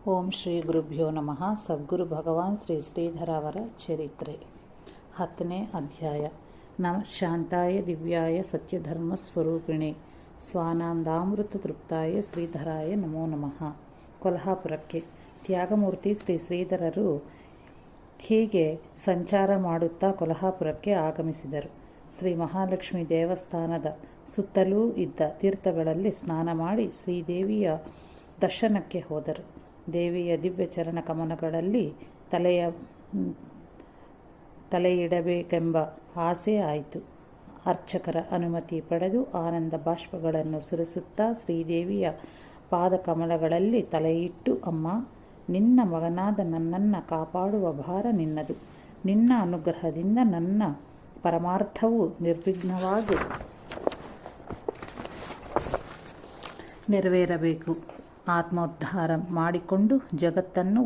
ಓಂ ಶ್ರೀ ಗುರುಭ್ಯೋ ನಮಃ. ಸದ್ಗುರು ಭಗವಾನ್ ಶ್ರೀ ಶ್ರೀಧರವರ ಚರಿತ್ರೆ 10ನೇ ಅಧ್ಯಾಯ. ನಮಃ ಶಾಂತಾಯ ದಿವ್ಯಾಯ ಸತ್ಯಧರ್ಮ ಸ್ವರೂಪಿಣೆ ಸ್ವಾನಂದಾಮೃತ ತೃಪ್ತಾಯ ಶ್ರೀಧರಾಯ ನಮೋ ನಮಃ. ಕೊಲ್ಹಾಪುರಕ್ಕೆ ತ್ಯಾಗಮೂರ್ತಿ ಶ್ರೀ ಶ್ರೀಧರರು ಹೀಗೆ ಸಂಚಾರ ಮಾಡುತ್ತಾ ಕೊಲ್ಹಾಪುರಕ್ಕೆ ಆಗಮಿಸಿದರು. ಶ್ರೀ ಮಹಾಲಕ್ಷ್ಮಿ ದೇವಸ್ಥಾನದ ಸುತ್ತಲೂ ಇದ್ದ ತೀರ್ಥಗಳಲ್ಲಿ ಸ್ನಾನ ಮಾಡಿ ಶ್ರೀದೇವಿಯ ದರ್ಶನಕ್ಕೆ ಹೋದರು. ದೇವಿಯ ದಿವ್ಯ ಚರಣ ಕಮಲಗಳಲ್ಲಿ ತಲೆಯಿಡಬೇಕೆಂಬ ಆಸೆ ಆಯಿತು. ಅರ್ಚಕರ ಅನುಮತಿ ಪಡೆದು ಆನಂದ ಬಾಷ್ಪಗಳನ್ನು ಸುರಿಸುತ್ತಾ ಶ್ರೀದೇವಿಯ ಪಾದಕಮಲಗಳಲ್ಲಿ ತಲೆಯಿಟ್ಟು, ಅಮ್ಮ, ನಿನ್ನ ಮಗನಾದ ನನ್ನನ್ನು ಕಾಪಾಡುವ ಭಾರ ನಿನ್ನದು. ನಿನ್ನ ಅನುಗ್ರಹದಿಂದ ನನ್ನ ಪರಮಾರ್ಥವು ನಿರ್ವಿಘ್ನವಾಗಿ ನೆರವೇರಬೇಕು. ಆತ್ಮೋದ್ಧಾರ ಮಾಡಿಕೊಂಡು ಜಗತ್ತನ್ನು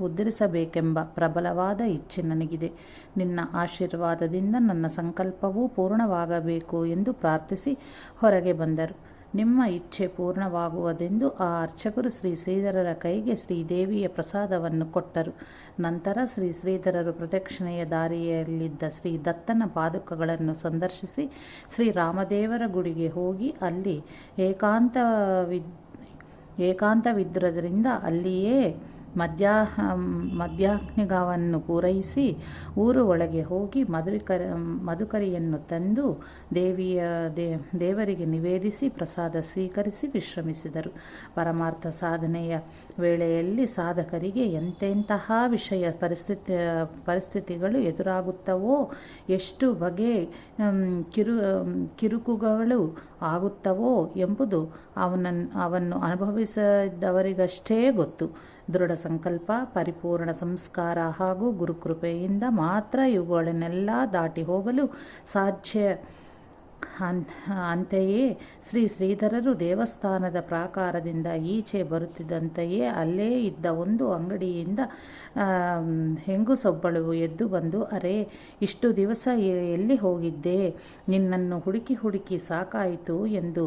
ಉದ್ಧರಿಸಬೇಕೆಂಬ ಪ್ರಬಲವಾದ ಇಚ್ಛೆ ನನಗಿದೆ. ನಿನ್ನ ಆಶೀರ್ವಾದದಿಂದ ನನ್ನ ಸಂಕಲ್ಪವೂ ಪೂರ್ಣವಾಗಬೇಕು ಎಂದು ಪ್ರಾರ್ಥಿಸಿ ಹೊರಗೆ ಬಂದರು. ನಿಮ್ಮ ಇಚ್ಛೆ ಪೂರ್ಣವಾಗುವುದೆಂದು ಆ ಅರ್ಚಕರು ಶ್ರೀ ಶ್ರೀಧರರ ಕೈಗೆ ಶ್ರೀದೇವಿಯ ಪ್ರಸಾದವನ್ನು ಕೊಟ್ಟರು. ನಂತರ ಶ್ರೀ ಶ್ರೀಧರರು ಪ್ರದಕ್ಷಿಣೆಯ ದಾರಿಯಲ್ಲಿದ್ದ ಶ್ರೀ ದತ್ತನ ಪಾದುಕಗಳನ್ನು ಸಂದರ್ಶಿಸಿ ಶ್ರೀರಾಮದೇವರ ಗುಡಿಗೆ ಹೋಗಿ ಅಲ್ಲಿ ಏಕಾಂತವಿದ್ದುದರಿಂದ ಅಲ್ಲಿಯೇ ಮಧ್ಯಾಹ್ನಿಗವನ್ನು ಪೂರೈಸಿ ಊರು ಒಳಗೆ ಹೋಗಿ ಮಧುಕರಿಯನ್ನು ತಂದು ದೇವರಿಗೆ ನಿವೇದಿಸಿ ಪ್ರಸಾದ ಸ್ವೀಕರಿಸಿ ವಿಶ್ರಮಿಸಿದರು. ಪರಮಾರ್ಥ ಸಾಧನೆಯ ವೇಳೆಯಲ್ಲಿ ಸಾಧಕರಿಗೆ ಎಂತೆಂತಹ ಪರಿಸ್ಥಿತಿಗಳು ಎದುರಾಗುತ್ತವೋ, ಎಷ್ಟು ಬಗೆ ಕಿರುಕುಗಳು ಆಗುತ್ತವೋ ಎಂಬುದು ಅವನ್ನು ಅನುಭವಿಸಿದವರಿಗಷ್ಟೇ ಗೊತ್ತು. ದೃಢ ಸಂಕಲ್ಪ, ಪರಿಪೂರ್ಣ ಸಂಸ್ಕಾರ ಹಾಗೂ ಗುರುಕೃಪೆಯಿಂದ ಮಾತ್ರ ಇವುಗಳನ್ನೆಲ್ಲ ದಾಟಿ ಹೋಗಲು ಸಾಧ್ಯ. ಅಂತೆಯೇ ಶ್ರೀ ಶ್ರೀಧರರು ದೇವಸ್ಥಾನದ ಪ್ರಾಕಾರದಿಂದ ಈಚೆ ಬರುತ್ತಿದ್ದಂತೆಯೇ ಅಲ್ಲೇ ಇದ್ದ ಒಂದು ಅಂಗಡಿಯಿಂದ ಹೆಂಗುಸೊಬ್ಬಳು ಎದ್ದು ಬಂದು, ಅರೆ, ಇಷ್ಟು ದಿವಸ ಎಲ್ಲಿ ಹೋಗಿದ್ದೆ? ನಿನ್ನನ್ನು ಹುಡುಕಿ ಸಾಕಾಯಿತು ಎಂದು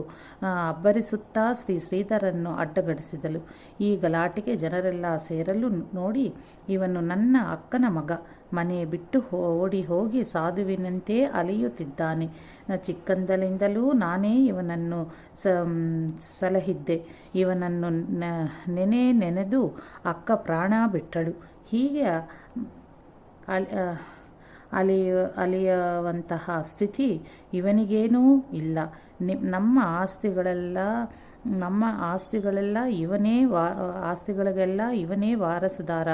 ಅಬ್ಬರಿಸುತ್ತಾ ಶ್ರೀ ಶ್ರೀಧರನ್ನು ಅಡ್ಡಗಡಿಸಿದಳು. ಈ ಗಲಾಟೆಗೆ ಜನರೆಲ್ಲ ಸೇರಲು ನೋಡಿ, ಇವನು ನನ್ನ ಅಕ್ಕನ ಮಗ, ಮನೆ ಬಿಟ್ಟು ಓಡಿ ಹೋಗಿ ಸಾಧುವಿನಂತೆ ಅಲೆಯುತ್ತಿದ್ದಾನೆ. ಚಿಕ್ಕಂದಲಿಂದಲೂ ನಾನೇ ಇವನನ್ನು ಸಲಹಿದ್ದೆ. ಇವನನ್ನು ನೆನೆದು ಅಕ್ಕ ಪ್ರಾಣ ಬಿಟ್ಟಳು. ಹೀಗೆ ಅಲಿಯುವಂತಹ ಸ್ಥಿತಿ ಇವನಿಗೇನೂ ಇಲ್ಲ. ನಮ್ಮ ಆಸ್ತಿಗಳಿಗೆಲ್ಲ ಇವನೇ ವಾರಸುದಾರ.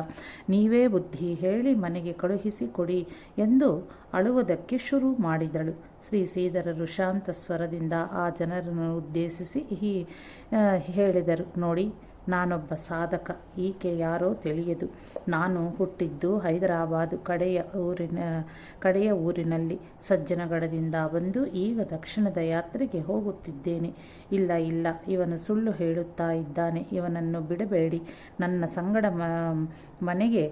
ನೀವೇ ಬುದ್ಧಿ ಹೇಳಿ ಮನೆಗೆ ಕಳುಹಿಸಿ ಕೊಡಿ ಎಂದು ಅಳುವುದಕ್ಕೆ ಶುರು ಮಾಡಿದಳು. ಶ್ರೀ ಶ್ರೀಧರರು ಶಾಂತ ಸ್ವರದಿಂದ ಆ ಜನರನ್ನು ಉದ್ದೇಶಿಸಿ ಹೇಳಿದರು, ನೋಡಿ, ನಾನೊಬ್ಬ ಸಾಧಕ. ಈಕೆ ಯಾರೋ ತಿಳಿಯದು. ನಾನು ಹುಟ್ಟಿದ್ದು ಹೈದರಾಬಾದು ಕಡೆಯ ಊರಿನಲ್ಲಿ. ಸಜ್ಜನಗಡದಿಂದ ಬಂದು ಈಗ ದಕ್ಷಿಣದ ಯಾತ್ರೆಗೆ ಹೋಗುತ್ತಿದ್ದೇನೆ. ಇಲ್ಲ, ಇವನು ಸುಳ್ಳು ಹೇಳುತ್ತಾ ಇದ್ದಾನೆ. ಇವನನ್ನು ಬಿಡಬೇಡಿ, ನನ್ನ ಸಂಗಡ ಮನೆಗೆ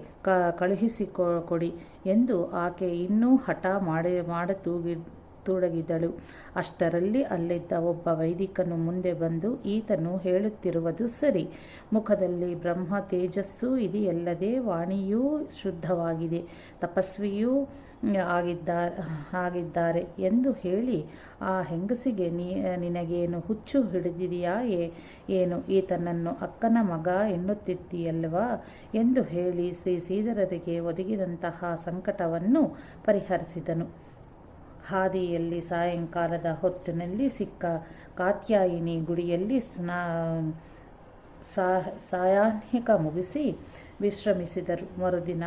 ಕಳುಹಿಸಿಕೊಡಿ ಎಂದು ಆಕೆ ಇನ್ನೂ ಹಠ ಮಾಡತೊಡಗಿದಳು. ಅಷ್ಟರಲ್ಲಿ ಅಲ್ಲಿದ್ದ ಒಬ್ಬ ವೈದಿಕನು ಮುಂದೆ ಬಂದು, ಈತನು ಹೇಳುತ್ತಿರುವುದು ಸರಿ. ಮುಖದಲ್ಲಿ ಬ್ರಹ್ಮ ತೇಜಸ್ಸು ಇದೆಯಲ್ಲದೆ ವಾಣಿಯೂ ಶುದ್ಧವಾಗಿದೆ, ತಪಸ್ವಿಯೂ ಆಗಿದ್ದಾರೆ ಎಂದು ಹೇಳಿ, ಆ ಹೆಂಗಸಿಗೆ ನಿನಗೇನು ಹುಚ್ಚು ಹಿಡಿದಿದೆಯಾ ಏನು? ಈತನನ್ನು ಅಕ್ಕನ ಮಗ ಎನ್ನುತ್ತಿದ್ದೀಯಲ್ವಾ ಎಂದು ಹೇಳಿ ಶ್ರೀ ಶ್ರೀಧರರಿಗೆ ಒದಗಿದಂತಹ ಸಂಕಟವನ್ನು ಪರಿಹರಿಸಿದನು. ಹಾದಿಯಲ್ಲಿ ಸಾಯಂಕಾಲದ ಹೊತ್ತಿನಲ್ಲಿ ಸಿಕ್ಕ ಕಾತ್ಯಾಯಿನಿ ಗುಡಿಯಲ್ಲಿ ಸಾಯಾಹ್ನಿಕ ಮುಗಿಸಿ ವಿಶ್ರಮಿಸಿದರು. ಮರುದಿನ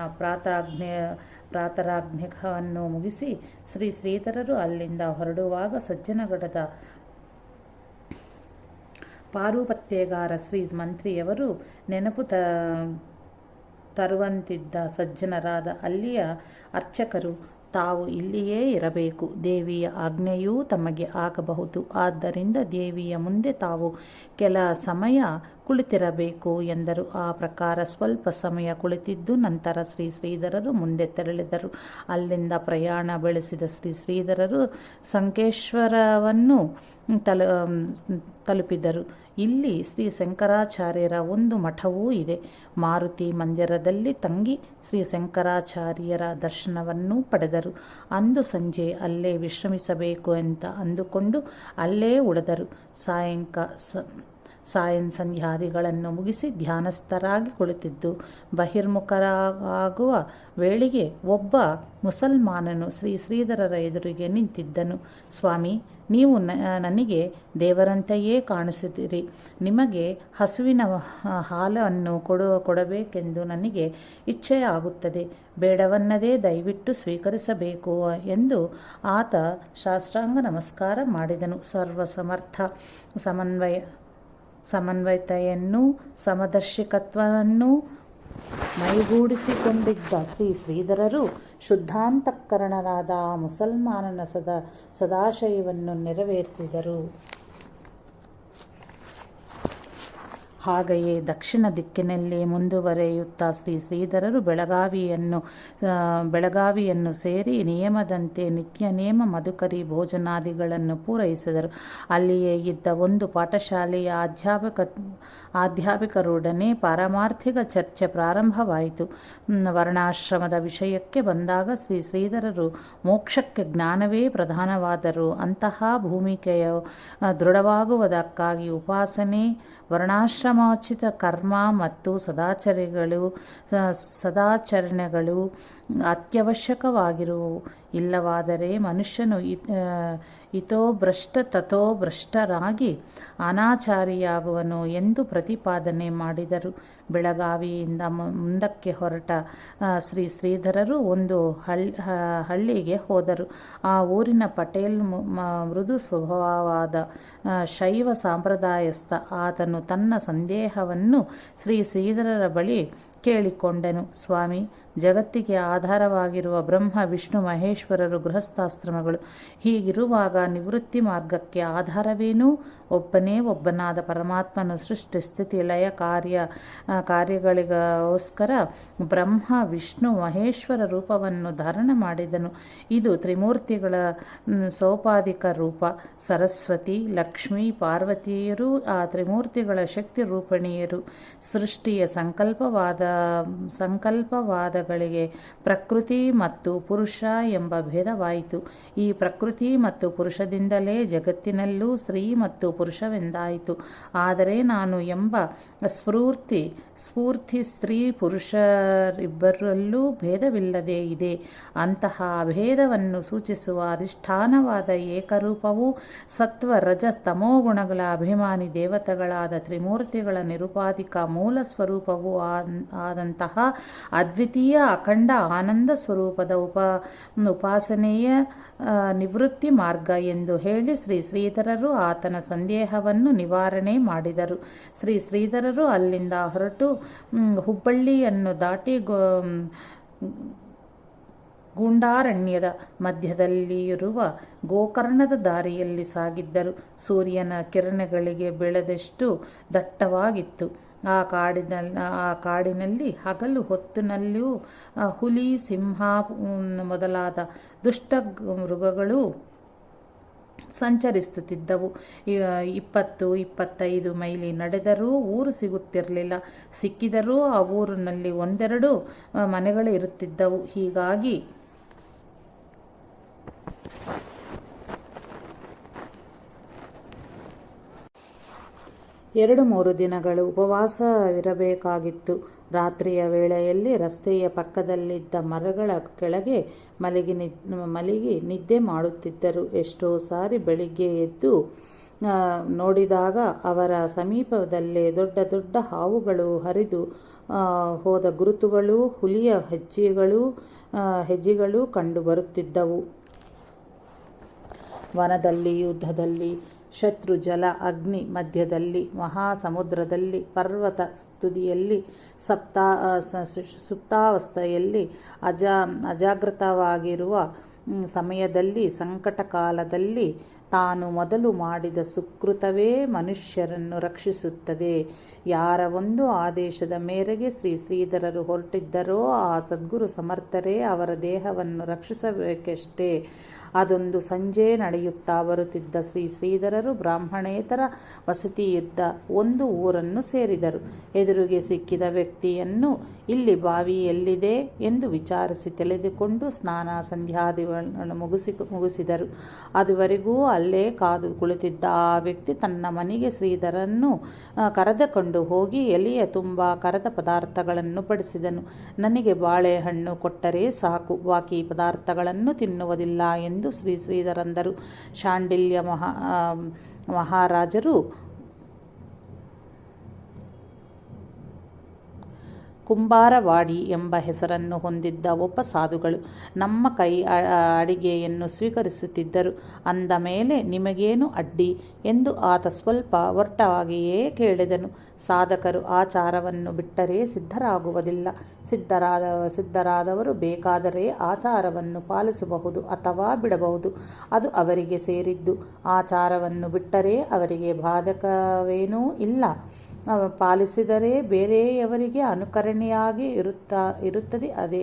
ಪ್ರಾತರಾಜ್ಞವನ್ನು ಮುಗಿಸಿ ಶ್ರೀ ಶ್ರೀಧರರು ಅಲ್ಲಿಂದ ಹೊರಡುವಾಗ ಸಜ್ಜನಗಡದ ಪಾರುಪತ್ಯಗಾರ ಶ್ರೀ ಮಂತ್ರಿಯವರು ನೆನಪು ತರುವಂತಿದ್ದ ಸಜ್ಜನರಾದ ಅಲ್ಲಿಯ ಅರ್ಚಕರು ತಾವು ಇಲ್ಲಿಯೇ ಇರಬೇಕು. ದೇವಿಯ ಆಜ್ಞೆಯೂ ತಮಗೆ ಆಗಬಹುದು. ಆದ್ದರಿಂದ ದೇವಿಯ ಮುಂದೆ ತಾವು ಕೆಲ ಸಮಯ ಕುಳಿತಿರಬೇಕು ಎಂದರು. ಆ ಪ್ರಕಾರ ಸ್ವಲ್ಪ ಸಮಯ ಕುಳಿತಿದ್ದು ನಂತರ ಶ್ರೀ ಶ್ರೀಧರರು ಮುಂದೆ ತೆರಳಿದರು. ಅಲ್ಲಿಂದ ಪ್ರಯಾಣ ಬೆಳೆಸಿದ ಶ್ರೀ ಶ್ರೀಧರರು ಸಂಕೇಶ್ವರವನ್ನು ತಲುಪಿದರು. ಇಲ್ಲಿ ಶ್ರೀ ಶಂಕರಾಚಾರ್ಯರ ಒಂದು ಮಠವೂ ಇದೆ. ಮಾರುತಿ ಮಂದಿರದಲ್ಲಿ ತಂಗಿ ಶ್ರೀ ಶಂಕರಾಚಾರ್ಯರ ದರ್ಶನವನ್ನು ಪಡೆದರು. ಅಂದು ಸಂಜೆ ಅಲ್ಲೇ ವಿಶ್ರಮಿಸಬೇಕು ಅಂತ ಅಂದುಕೊಂಡು ಅಲ್ಲೇ ಉಳಿದರು. ಸಾಯಂ ಸಂಧ್ಯಾದಿಗಳನ್ನು ಮುಗಿಸಿ ಧ್ಯಾನಸ್ಥರಾಗಿ ಕುಳಿತಿದ್ದು ಬಹಿರ್ಮುಖರಾಗುವ ವೇಳೆಗೆ ಒಬ್ಬ ಮುಸಲ್ಮಾನನು ಶ್ರೀಧರರ ಎದುರಿಗೆ ನಿಂತಿದ್ದನು. ಸ್ವಾಮಿ, ನೀವು ನನಗೆ ದೇವರಂತೆಯೇ ಕಾಣಿಸಿದಿರಿ. ನಿಮಗೆ ಹಸುವಿನ ಹಾಲನ್ನು ಕೊಡಬೇಕೆಂದು ನನಗೆ ಇಚ್ಛೆಯಾಗುತ್ತದೆ. ಬೇಡವನ್ನದೇ ದಯವಿಟ್ಟು ಸ್ವೀಕರಿಸಬೇಕು ಎಂದು ಆತ ಸಾಷ್ಟಾಂಗ ನಮಸ್ಕಾರ ಮಾಡಿದನು. ಸರ್ವಸಮರ್ಥ ಸಮನ್ವಯತೆಯನ್ನು ಸಮದರ್ಶಿಕತ್ವವನ್ನು ಮೈಗೂಡಿಸಿಕೊಂಡಿದ್ದ ಶ್ರೀಧರರು ಶುದ್ಧಾಂತಃಕರಣರಾದ ಆ ಮುಸಲ್ಮಾನನ ಸದಾಶಯವನ್ನು ನೆರವೇರಿಸಿದರು. ಹಾಗೆಯೇ ದಕ್ಷಿಣ ದಿಕ್ಕಿನಲ್ಲಿ ಮುಂದುವರೆಯುತ್ತಾ ಶ್ರೀಧರರು ಬೆಳಗಾವಿಯನ್ನು ಸೇರಿ ನಿಯಮದಂತೆ ನಿತ್ಯ ನೇಮ ಮಧುಕರಿ ಭೋಜನಾದಿಗಳನ್ನು ಪೂರೈಸಿದರು. ಅಲ್ಲಿಯೇ ಇದ್ದ ಒಂದು ಪಾಠಶಾಲೆಯ ಅಧ್ಯಾಪಕರೊಡನೆ ಪಾರಮಾರ್ಥಿಕ ಚರ್ಚೆ ಪ್ರಾರಂಭವಾಯಿತು. ವರ್ಣಾಶ್ರಮದ ವಿಷಯಕ್ಕೆ ಬಂದಾಗ ಶ್ರೀಧರರು ಮೋಕ್ಷಕ್ಕೆ ಜ್ಞಾನವೇ ಪ್ರಧಾನವಾದರೂ ಅಂತಹ ಭೂಮಿಕೆಯು ದೃಢವಾಗುವುದಕ್ಕಾಗಿ ಉಪಾಸನೆ, ವರ್ಣಾಶ್ರಮೋಚಿತ ಕರ್ಮ ಮತ್ತು ಸದಾಚರಣೆಗಳು ಅತ್ಯವಶ್ಯಕವಾಗಿರುವು. ಇಲ್ಲವಾದರೆ ಮನುಷ್ಯನು ಇತೋ ಭ್ರಷ್ಟ ತಥೋ ಭ್ರಷ್ಟರಾಗಿ ಅನಾಚಾರಿಯಾಗುವನು ಎಂದು ಪ್ರತಿಪಾದನೆ ಮಾಡಿದರು. ಬೆಳಗಾವಿಯಿಂದ ಮುಂದಕ್ಕೆ ಹೊರಟ ಶ್ರೀಧರರು ಒಂದು ಹಳ್ಳಿಗೆ ಹೋದರು. ಆ ಊರಿನ ಪಟೇಲ್ ಮೃದು ಸ್ವಭಾವವಾದ ಶೈವ ಸಂಪ್ರದಾಯಸ್ಥ. ಆತನು ತನ್ನ ಸಂದೇಹವನ್ನು ಶ್ರೀಧರರ ಬಳಿ ಕೇಳಿಕೊಂಡನು. ಸ್ವಾಮಿ, ಜಗತ್ತಿಗೆ ಆಧಾರವಾಗಿರುವ ಬ್ರಹ್ಮ, ವಿಷ್ಣು, ಮಹೇಶ್ವರರು ಗೃಹಸ್ಥಾಶ್ರಮಗಳು. ಹೀಗಿರುವಾಗ ನಿವೃತ್ತಿ ಮಾರ್ಗಕ್ಕೆ ಆಧಾರವೇನು? ಒಬ್ಬನಾದ ಪರಮಾತ್ಮನು ಸೃಷ್ಟಿ, ಸ್ಥಿತಿ, ಲಯ ಕಾರ್ಯಗಳಿಗೋಸ್ಕರ ಬ್ರಹ್ಮ, ವಿಷ್ಣು, ಮಹೇಶ್ವರ ರೂಪವನ್ನು ಧಾರಣ ಮಾಡಿದನು. ಇದು ತ್ರಿಮೂರ್ತಿಗಳ ಸೋಪಾಧಿಕ ರೂಪ. ಸರಸ್ವತಿ, ಲಕ್ಷ್ಮೀ, ಪಾರ್ವತಿಯರು ಆ ತ್ರಿಮೂರ್ತಿಗಳ ಶಕ್ತಿ ರೂಪಿಣಿಯರು. ಸೃಷ್ಟಿಯ ಸಂಕಲ್ಪವಾದಗಳಿಗೆ ಪ್ರಕೃತಿ ಮತ್ತು ಪುರುಷ ಎಂಬ ಭೇದವಾಯಿತು. ಈ ಪ್ರಕೃತಿ ಮತ್ತು ಪುರುಷದಿಂದಲೇ ಜಗತ್ತಿನಲ್ಲೂ ಸ್ತ್ರೀ ಮತ್ತು ಪುರುಷವೆಂದಾಯಿತು. ಆದರೆ ನಾನು ಎಂಬ ಸ್ಫೂರ್ತಿ ಸ್ತ್ರೀ ಪುರುಷರಿಬ್ಬರಲ್ಲೂ ಭೇದವಿಲ್ಲದೆ ಇದೆ. ಅಂತಹ ಭೇದವನ್ನು ಸೂಚಿಸುವ ಅಧಿಷ್ಠಾನವಾದ ಏಕರೂಪವು ಸತ್ವ, ರಜ, ತಮೋಗುಣಗಳ ಅಭಿಮಾನಿ ದೇವತೆಗಳಾದ ತ್ರಿಮೂರ್ತಿಗಳ ನಿರುಪಾಧಿಕ ಮೂಲ ಸ್ವರೂಪವೂ ಆದಂತಹ ಅದ್ವಿತೀಯ ಅಖಂಡ ಆನಂದ ಸ್ವರೂಪದ ಉಪಾಸನೆಯ ನಿವೃತ್ತಿ ಮಾರ್ಗ ಎಂದು ಹೇಳಿ ಶ್ರೀಧರರು ಆತನ ಸಂದೇಹವನ್ನು ನಿವಾರಣೆ ಮಾಡಿದರು. ಶ್ರೀಧರರು ಅಲ್ಲಿಂದ ಹೊರಟು ಹುಬ್ಬಳ್ಳಿಯನ್ನು ದಾಟಿ ಗೂಂಡಾರಣ್ಯದ ಮಧ್ಯದಲ್ಲಿರುವ ಗೋಕರ್ಣದ ದಾರಿಯಲ್ಲಿ ಸಾಗಿದ್ದರು. ಸೂರ್ಯನ ಕಿರಣಗಳಿಗೆ ಬೆಳೆದಷ್ಟು ದಟ್ಟವಾಗಿತ್ತು. ಆ ಕಾಡಿನಲ್ಲಿ ಹಗಲು ಹೊತ್ತಿನಲ್ಲಿಯೂ ಹುಲಿ, ಸಿಂಹ ಮೊದಲಾದ ದುಷ್ಟ ಮೃಗಗಳು ಸಂಚರಿಸುತ್ತಿದ್ದವು. 20-25 ಮೈಲಿ ನಡೆದರೂ ಊರು ಸಿಗುತ್ತಿರಲಿಲ್ಲ. ಸಿಕ್ಕಿದರೂ ಆ ಊರಿನಲ್ಲಿ ಒಂದೆರಡು ಮನೆಗಳು ಇರುತ್ತಿದ್ದವು. ಹೀಗಾಗಿ 2-3 ದಿನಗಳು ಉಪವಾಸವಿರಬೇಕಾಗಿತ್ತು. ರಾತ್ರಿಯ ವೇಳೆಯಲ್ಲಿ ರಸ್ತೆಯ ಪಕ್ಕದಲ್ಲಿದ್ದ ಮರಗಳ ಕೆಳಗೆ ಮಲಗಿ ನಿದ್ದೆ ಮಾಡುತ್ತಿದ್ದರು. ಎಷ್ಟೋ ಸಾರಿ ಬೆಳಿಗ್ಗೆ ಎದ್ದು ನೋಡಿದಾಗ ಅವರ ಸಮೀಪದಲ್ಲೇ ದೊಡ್ಡ ದೊಡ್ಡ ಹಾವುಗಳು ಹರಿದು ಹೋದ ಗುರುತುಗಳು, ಹುಲಿಯ ಹೆಜ್ಜೆಗಳು ಕಂಡು ಬರುತ್ತಿದ್ದವು. ವನದಲ್ಲಿ, ಯುದ್ಧದಲ್ಲಿ, ಶತ್ರು, ಜಲ, ಅಗ್ನಿ ಮಧ್ಯದಲ್ಲಿ, ಮಹಾಸಮುದ್ರದಲ್ಲಿ, ಪರ್ವತ ತುದಿಯಲ್ಲಿ, ಸುಪ್ತಾವಸ್ಥೆಯಲ್ಲಿ, ಅಜಾಗೃತವಾಗಿರುವ ಸಮಯದಲ್ಲಿ, ಸಂಕಟ ಕಾಲದಲ್ಲಿ ತಾನು ಮೊದಲು ಮಾಡಿದ ಸುಕೃತವೇ ಮನುಷ್ಯರನ್ನು ರಕ್ಷಿಸುತ್ತದೆ ಯಾರ ಒಂದು ಆದೇಶದ ಮೇರೆಗೆ ಶ್ರೀಧರರು ಹೊರಟಿದ್ದರೋ ಆ ಸದ್ಗುರು ಸಮರ್ಥರೇ ಅವರ ದೇಹವನ್ನು ರಕ್ಷಿಸಬೇಕಷ್ಟೇ. ಅದೊಂದು ಸಂಜೆ ನಡೆಯುತ್ತಾ ಬರುತ್ತಿದ್ದ ಶ್ರೀಧರರು ಬ್ರಾಹ್ಮಣೇತರ ವಸತಿಯಿದ್ದ ಒಂದು ಊರನ್ನು ಸೇರಿದರು. ಎದುರಿಗೆ ಸಿಕ್ಕಿದ ವ್ಯಕ್ತಿಯನ್ನು ಇಲ್ಲಿ ಬಾವಿ ಎಲ್ಲಿದೆ ಎಂದು ವಿಚಾರಿಸಿ ತಿಳಿದುಕೊಂಡು ಸ್ನಾನ ಸಂಧ್ಯಾದಿಗಳನ್ನು ಮುಗಿಸಿದರು. ಅದುವರೆಗೂ ಅಲ್ಲೇ ಕಾದು ಕುಳಿತಿದ್ದ ಆ ವ್ಯಕ್ತಿ ತನ್ನ ಮನೆಗೆ ಶ್ರೀಧರನ್ನು ಕರೆದುಕೊಂಡು ಹೋಗಿ ಎಲೆಯ ತುಂಬ ಕರೆದ ಪದಾರ್ಥಗಳನ್ನು ಬಡಿಸಿದನು. ನನಗೆ ಬಾಳೆಹಣ್ಣು ಕೊಟ್ಟರೆ ಸಾಕು, ಬಾಕಿ ಪದಾರ್ಥಗಳನ್ನು ತಿನ್ನುವುದಿಲ್ಲ ಎಂದು ಶ್ರೀಧರಂದರು. ಶಾಂಡಿಲ್ಯ ಮಹಾರಾಜರು ಕುಂಬಾರವಾಡಿ ಎಂಬ ಹೆಸರನ್ನು ಹೊಂದಿದ್ದ ಒಬ್ಬ ಸಾಧುಗಳು ನಮ್ಮ ಕೈ ಅಡಿಗೆಯನ್ನು ಸ್ವೀಕರಿಸುತ್ತಿದ್ದರು. ಅಂದ ಮೇಲೆ ನಿಮಗೇನು ಅಡ್ಡಿ ಎಂದು ಆತ ಸ್ವಲ್ಪ ಒರಟಾಗಿಯೇ ಕೇಳಿದನು. ಸಾಧಕರು ಆಚಾರವನ್ನು ಬಿಟ್ಟರೆ ಸಿದ್ಧರಾಗುವುದಿಲ್ಲ. ಸಿದ್ಧರಾದವರು ಬೇಕಾದರೆ ಆಚಾರವನ್ನು ಪಾಲಿಸಬಹುದು ಅಥವಾ ಬಿಡಬಹುದು, ಅದು ಅವರಿಗೆ ಸೇರಿದ್ದು. ಆಚಾರವನ್ನು ಬಿಟ್ಟರೆ ಅವರಿಗೆ ಬಾಧಕವೇನೂ ಇಲ್ಲ. ಪಾಲಿಸಿದರೆ ಬೇರೆಯವರಿಗೆ ಅನುಕರಣೀಯವಾಗಿ ಇರುತ್ತದೆ. ಅದೇ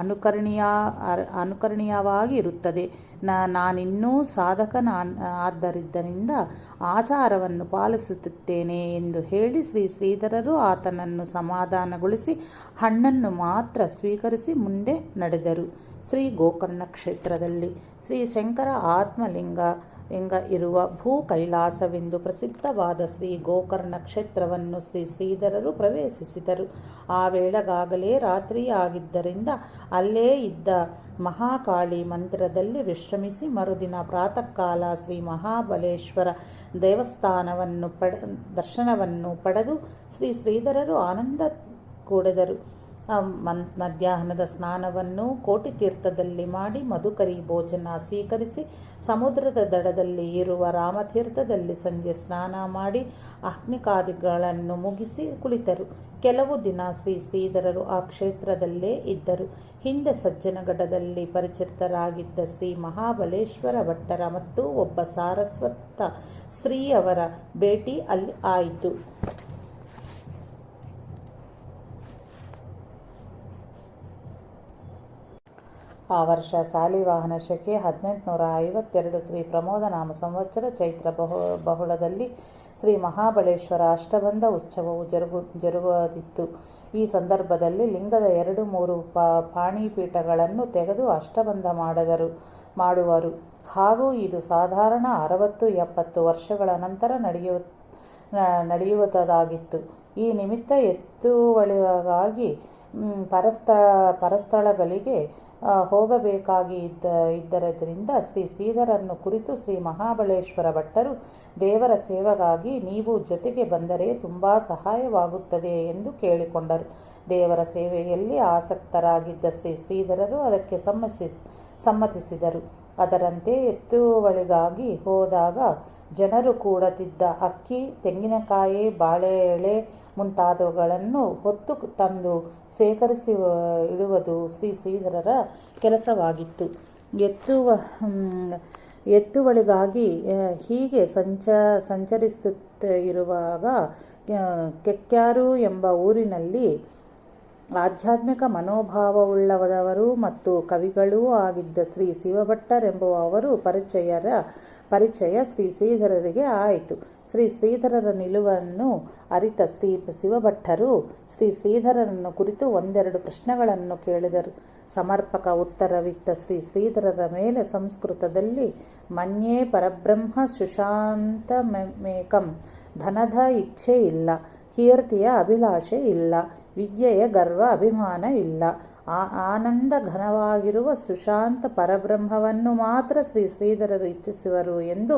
ಅನುಕರಣೀಯವಾಗಿ ಇರುತ್ತದೆ. ನಾನಿನ್ನೂ ಆದ್ದರಿಂದ ಆಚಾರವನ್ನು ಪಾಲಿಸುತ್ತೇನೆ ಎಂದು ಹೇಳಿ ಶ್ರೀಧರರು ಆತನನ್ನು ಸಮಾಧಾನಗೊಳಿಸಿ ಹಣ್ಣನ್ನು ಮಾತ್ರ ಸ್ವೀಕರಿಸಿ ಮುಂದೆ ನಡೆದರು. ಶ್ರೀ ಗೋಕರ್ಣ ಕ್ಷೇತ್ರದಲ್ಲಿ ಶ್ರೀ ಶಂಕರ ಆತ್ಮಲಿಂಗ ಇರುವ ಭೂ ಕೈಲಾಸವೆಂದು ಪ್ರಸಿದ್ಧವಾದ ಶ್ರೀ ಗೋಕರ್ಣ ಕ್ಷೇತ್ರವನ್ನು ಶ್ರೀಧರರು ಪ್ರವೇಶಿಸಿದರು. ಆ ವೇಳೆಗಾಗಲೇ ರಾತ್ರಿಯಾಗಿದ್ದರಿಂದ ಅಲ್ಲೇ ಇದ್ದ ಮಹಾಕಾಳಿ ಮಂದಿರದಲ್ಲಿ ವಿಶ್ರಮಿಸಿ ಮರುದಿನ ಪ್ರಾತಃ ಕಾಲ ಶ್ರೀ ಮಹಾಬಲೇಶ್ವರ ದರ್ಶನವನ್ನು ಪಡೆದು ಶ್ರೀಧರರು ಆನಂದ ಕೂಡಿದರು. ಮಧ್ಯಾಹ್ನದ ಸ್ನಾನವನ್ನು ಕೋಟಿ ತೀರ್ಥದಲ್ಲಿ ಮಾಡಿ ಮಧುಕರಿ ಭೋಜನ ಸ್ವೀಕರಿಸಿ ಸಮುದ್ರದ ದಡದಲ್ಲಿ ಇರುವ ರಾಮತೀರ್ಥದಲ್ಲಿ ಸಂಜೆ ಸ್ನಾನ ಮಾಡಿ ಅಗ್ನಿಕಾದಿಗಳನ್ನು ಮುಗಿಸಿ ಕುಳಿತರು. ಕೆಲವು ದಿನ ಶ್ರೀಧರರು ಆ ಕ್ಷೇತ್ರದಲ್ಲೇ ಇದ್ದರು. ಹಿಂದೆ ಸಜ್ಜನಗಢದಲ್ಲಿ ಪರಿಚಿತರಾಗಿದ್ದ ಶ್ರೀ ಮಹಾಬಲೇಶ್ವರ ಭಟ್ಟರ ಮತ್ತು ಒಬ್ಬ ಸಾರಸ್ವತ ಸ್ತ್ರೀಯವರ ಭೇಟಿ ಅಲ್ಲಿ ಆಯಿತು. ಆ ವರ್ಷ ಸಾಲಿವಾಹನ ಶಕೆ 1852 ಶ್ರೀ ಪ್ರಮೋದನಾಮ ಸಂವತ್ಸರ ಚೈತ್ರ ಬಹುಳದಲ್ಲಿ ಶ್ರೀ ಮಹಾಬಲೇಶ್ವರ ಅಷ್ಟಬಂಧ ಉತ್ಸವವು ಜರುಗುತ್ತಿತ್ತು. ಈ ಸಂದರ್ಭದಲ್ಲಿ ಲಿಂಗದ 2-3 ಪಾಣಿಪೀಠಗಳನ್ನು ತೆಗೆದು ಅಷ್ಟಬಂಧ ಮಾಡುವರು. ಹಾಗೂ ಇದು ಸಾಧಾರಣ 60-70 ವರ್ಷಗಳ ನಂತರ ನಡೆಯುವುದಾಗಿತ್ತು. ಈ ನಿಮಿತ್ತ ಎತ್ತುವಳಿಗಾಗಿ ಪರಸ್ಥಳಗಳಿಗೆ ಹೋಗಬೇಕಾಗಿದ್ದರಿಂದ ಶ್ರೀಧರನ್ನು ಕುರಿತು ಶ್ರೀ ಮಹಾಬಲೇಶ್ವರ ಭಟ್ಟರು ದೇವರ ಸೇವೆಗಾಗಿ ನೀವು ಜೊತೆಗೆ ಬಂದರೆ ತುಂಬ ಸಹಾಯವಾಗುತ್ತದೆ ಎಂದು ಕೇಳಿಕೊಂಡರು. ದೇವರ ಸೇವೆಯಲ್ಲಿ ಆಸಕ್ತರಾಗಿದ್ದ ಶ್ರೀಧರರು ಅದಕ್ಕೆ ಸಮ್ಮತಿಸಿದರು. ಅದರಂತೆ ಎತ್ತುವಳಿಗಾಗಿ ಹೋದಾಗ ಜನರು ಕೂಡತಿದ್ದ ಅಕ್ಕಿ, ತೆಂಗಿನಕಾಯಿ, ಬಾಳೆ ಎಳೆ ಮುಂತಾದವುಗಳನ್ನು ಹೊತ್ತು ತಂದು ಸೇಕರಿಸಿ ಇಡುವುದು ಶ್ರೀಧರರ ಕೆಲಸವಾಗಿತ್ತು. ಎತ್ತುವಳಿಗಾಗಿ ಹೀಗೆ ಸಂಚರಿಸುತ್ತಿರುವಾಗ ಕೆಕ್ಯಾರು ಎಂಬ ಊರಿನಲ್ಲಿ ಆಧ್ಯಾತ್ಮಿಕ ಮನೋಭಾವವುಳ್ಳವರು ಮತ್ತು ಕವಿಗಳೂ ಆಗಿದ್ದ ಶ್ರೀ ಶಿವಭಟ್ಟರೆಂಬುವವರು ಪರಿಚಯ ಶ್ರೀಧರರಿಗೆ ಆಯಿತು. ಶ್ರೀಧರರ ನಿಲುವನ್ನು ಅರಿತ ಶ್ರೀ ಶಿವಭಟ್ಟರು ಶ್ರೀಧರರನ್ನು ಕುರಿತು 1-2 ಪ್ರಶ್ನೆಗಳನ್ನು ಕೇಳಿದರು. ಸಮರ್ಪಕ ಉತ್ತರವಿತ್ತ ಶ್ರೀಧರರ ಮೇಲೆ ಸಂಸ್ಕೃತದಲ್ಲಿ ಮನ್ಯೇ ಪರಬ್ರಹ್ಮ ಸುಶಾಂತಮೇಕಂ, ಧನದ ಇಚ್ಛೆ ಇಲ್ಲ, ಕೀರ್ತಿಯ ಅಭಿಲಾಷೆ ಇಲ್ಲ, ವಿದ್ಯೆಯ ಗರ್ವ ಅಭಿಮಾನ ಇಲ್ಲ, ಆನಂದ ಘನವಾಗಿರುವ ಸುಶಾಂತ ಪರಬ್ರಹ್ಮವನ್ನು ಮಾತ್ರ ಶ್ರೀಧರರು ಇಚ್ಛಿಸುವರು ಎಂದು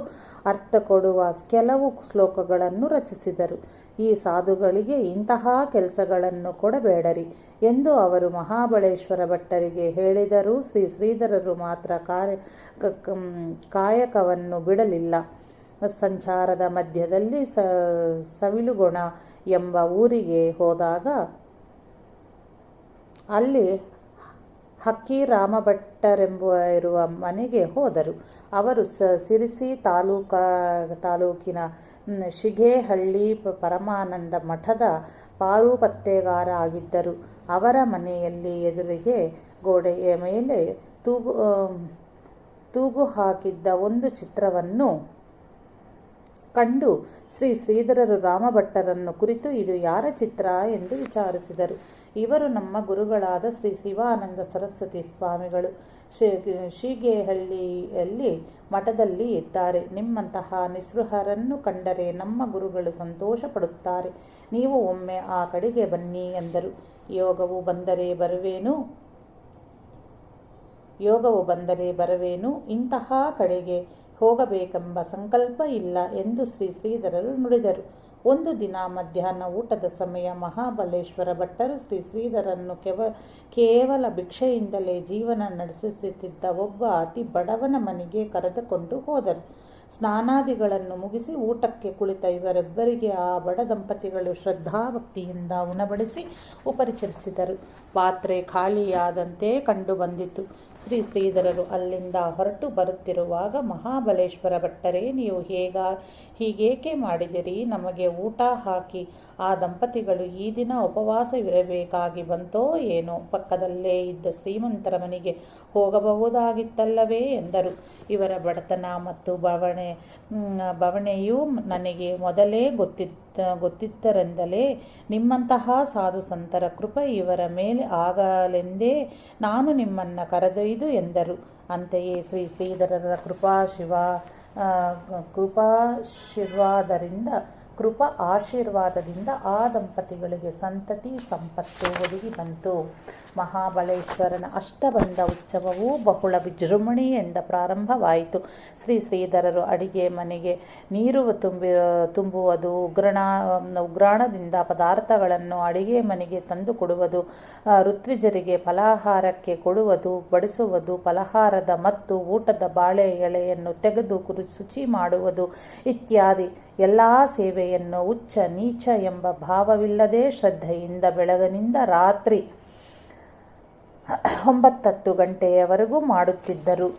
ಅರ್ಥ ಕೊಡುವ ಕೆಲವು ಶ್ಲೋಕಗಳನ್ನು ರಚಿಸಿದರು. ಈ ಸಾಧುಗಳಿಗೆ ಇಂತಹ ಕೆಲಸಗಳನ್ನು ಕೊಡಬೇಡರಿ ಎಂದು ಅವರು ಮಹಾಬಲೇಶ್ವರ ಭಟ್ಟರಿಗೆ ಹೇಳಿದರೂ ಶ್ರೀಧರರು ಮಾತ್ರ ಕಾಯಕವನ್ನು ಬಿಡಲಿಲ್ಲ. ಸಂಚಾರದ ಮಧ್ಯದಲ್ಲಿ ಸವಿಲುಗೊಣ ಎಂಬ ಊರಿಗೆ ಹೋದಾಗ ಅಲ್ಲಿ ಹಕ್ಕಿ ರಾಮಭಟ್ಟರೆಂಬುವ ಮನೆಗೆ ಹೋದರು. ಅವರು ಸಿರಿಸಿ ತಾಲೂಕಿನ ಶಿಗೇಹಳ್ಳಿ ಪರಮಾನಂದ ಮಠದ ಪಾರುಪತ್ಯಗಾರ ಆಗಿದ್ದರು. ಅವರ ಮನೆಯಲ್ಲಿ ಎದುರಿಗೆ ಗೋಡೆಯ ಮೇಲೆ ತೂಗು ಹಾಕಿದ್ದ ಒಂದು ಚಿತ್ರವನ್ನು ಕಂಡು ಶ್ರೀ ಶ್ರೀಧರರು ರಾಮಭಟ್ಟರನ್ನು ಕುರಿತು ಇದು ಯಾರ ಚಿತ್ರ ಎಂದು ವಿಚಾರಿಸಿದರು. ಇವರು ನಮ್ಮ ಗುರುಗಳಾದ ಶ್ರೀ ಶಿವಾನಂದ ಸರಸ್ವತಿ ಸ್ವಾಮಿಗಳು ಶೀಗೇಹಳ್ಳಿಯಲ್ಲಿ ಮಠದಲ್ಲಿ ಇದ್ದಾರೆ. ನಿಮ್ಮಂತಹ ನಿಸ್ಪೃಹರನ್ನು ಕಂಡರೆ ನಮ್ಮ ಗುರುಗಳು ಸಂತೋಷ ಪಡುತ್ತಾರೆ. ನೀವು ಒಮ್ಮೆ ಆ ಕಡೆಗೆ ಬನ್ನಿ ಎಂದರು. ಯೋಗವು ಬಂದರೆ ಬರವೇನು, ಇಂತಹ ಕಡೆಗೆ ಹೋಗಬೇಕೆಂಬ ಸಂಕಲ್ಪ ಇಲ್ಲ ಎಂದು ಶ್ರೀ ಶ್ರೀಧರರು ನುಡಿದರು. ಒಂದು ದಿನ ಮಧ್ಯಾಹ್ನ ಊಟದ ಸಮಯ ಮಹಾಬಲೇಶ್ವರ ಭಟ್ಟರು ಶ್ರೀ ಶ್ರೀಧರನ್ನು ಕೇವಲ ಭಿಕ್ಷೆಯಿಂದಲೇ ಜೀವನ ನಡೆಸುತ್ತಿದ್ದ ಒಬ್ಬ ಅತಿ ಬಡವನ ಮನೆಗೆ ಕರೆದುಕೊಂಡು ಹೋದರು. ಸ್ನಾನಾದಿಗಳನ್ನು ಮುಗಿಸಿ ಊಟಕ್ಕೆ ಕುಳಿತ ಇವರಿಬ್ಬರಿಗೆ ಆ ಬಡ ದಂಪತಿಗಳು ಶ್ರದ್ಧಾಭಕ್ತಿಯಿಂದ ಉಣಬಡಿಸಿ ಉಪಚರಿಸಿದರು. ಪಾತ್ರೆ ಖಾಲಿಯಾದಂತೆ ಕಂಡು ಬಂದಿತು. ಶ್ರೀ ಶ್ರೀಧರರು ಅಲ್ಲಿಂದ ಹೊರಟು ಬರುತ್ತಿರುವಾಗ, ಮಹಾಬಲೇಶ್ವರ ಭಟ್ಟರೇ, ನೀವು ಹೀಗೇಕೆ ಮಾಡಿದಿರಿ? ನಮಗೆ ಊಟ ಹಾಕಿ ಆ ದಂಪತಿಗಳು ಈ ದಿನ ಉಪವಾಸವಿರಬೇಕಾಗಿ ಬಂತೋ ಏನೋ? ಪಕ್ಕದಲ್ಲೇ ಇದ್ದ ಶ್ರೀಮಂತರ ಮನೆಗೆ ಹೋಗಬಹುದಾಗಿತ್ತಲ್ಲವೇ ಎಂದರು. ಇವರ ಬಡತನ ಮತ್ತು ಬವಣೆಯೂ ನನಗೆ ಮೊದಲೇ ಗೊತ್ತಿದ್ದರೆಂದಲೇ ನಿಮ್ಮಂತಹ ಸಾಧು ಸಂತರ ಕೃಪೆ ಇವರ ಮೇಲೆ ಆಗಲೆಂದೇ ನಾನು ನಿಮ್ಮನ್ನು ಕರೆದೊಯ್ದು ಎಂದರು. ಅಂತೆಯೇ ಶ್ರೀ ಶ್ರೀಧರರ ಕೃಪಾ ಆಶೀರ್ವಾದದಿಂದ ಆ ದಂಪತಿಗಳಿಗೆ ಸಂತತಿ ಸಂಪತ್ತು ಒದಗಿ ಬಂತು. ಮಹಾಬಲೇಶ್ವರನ ಅಷ್ಟಬಂಧ ಉತ್ಸವವು ಬಹಳ ವಿಜೃಂಭಣೆಯಿಂದ ಪ್ರಾರಂಭವಾಯಿತು. ಶ್ರೀ ಶ್ರೀಧರರು ಅಡಿಗೆ ಮನೆಗೆ ನೀರು ತುಂಬುವುದು, ಉಗ್ರಾಣದಿಂದ ಪದಾರ್ಥಗಳನ್ನು ಅಡಿಗೆ ಮನೆಗೆ ತಂದು ಕೊಡುವುದು, ಋತ್ವಿಜರಿಗೆ ಫಲಾಹಾರಕ್ಕೆ ಕೊಡುವುದು, ಬಡಿಸುವುದು, ಫಲಹಾರದ ಮತ್ತು ಊಟದ ಬಾಳೆ ಎಲೆಯನ್ನು ತೆಗೆದು ಶುಚಿ ಮಾಡುವುದು ಇತ್ಯಾದಿ ಎಲ್ಲ ಸೇವೆಯನ್ನು ಉಚ್ಚ ನೀಚ ಎಂಬ ಭಾವವಿಲ್ಲದೆ ಶ್ರದ್ಧೆಯಿಂದ ಬೆಳಗಿನಿಂದ ರಾತ್ರಿ 9-10 ಗಂಟೆಯವರೆಗೂ ಮಾಡುತ್ತಿದ್ದರು.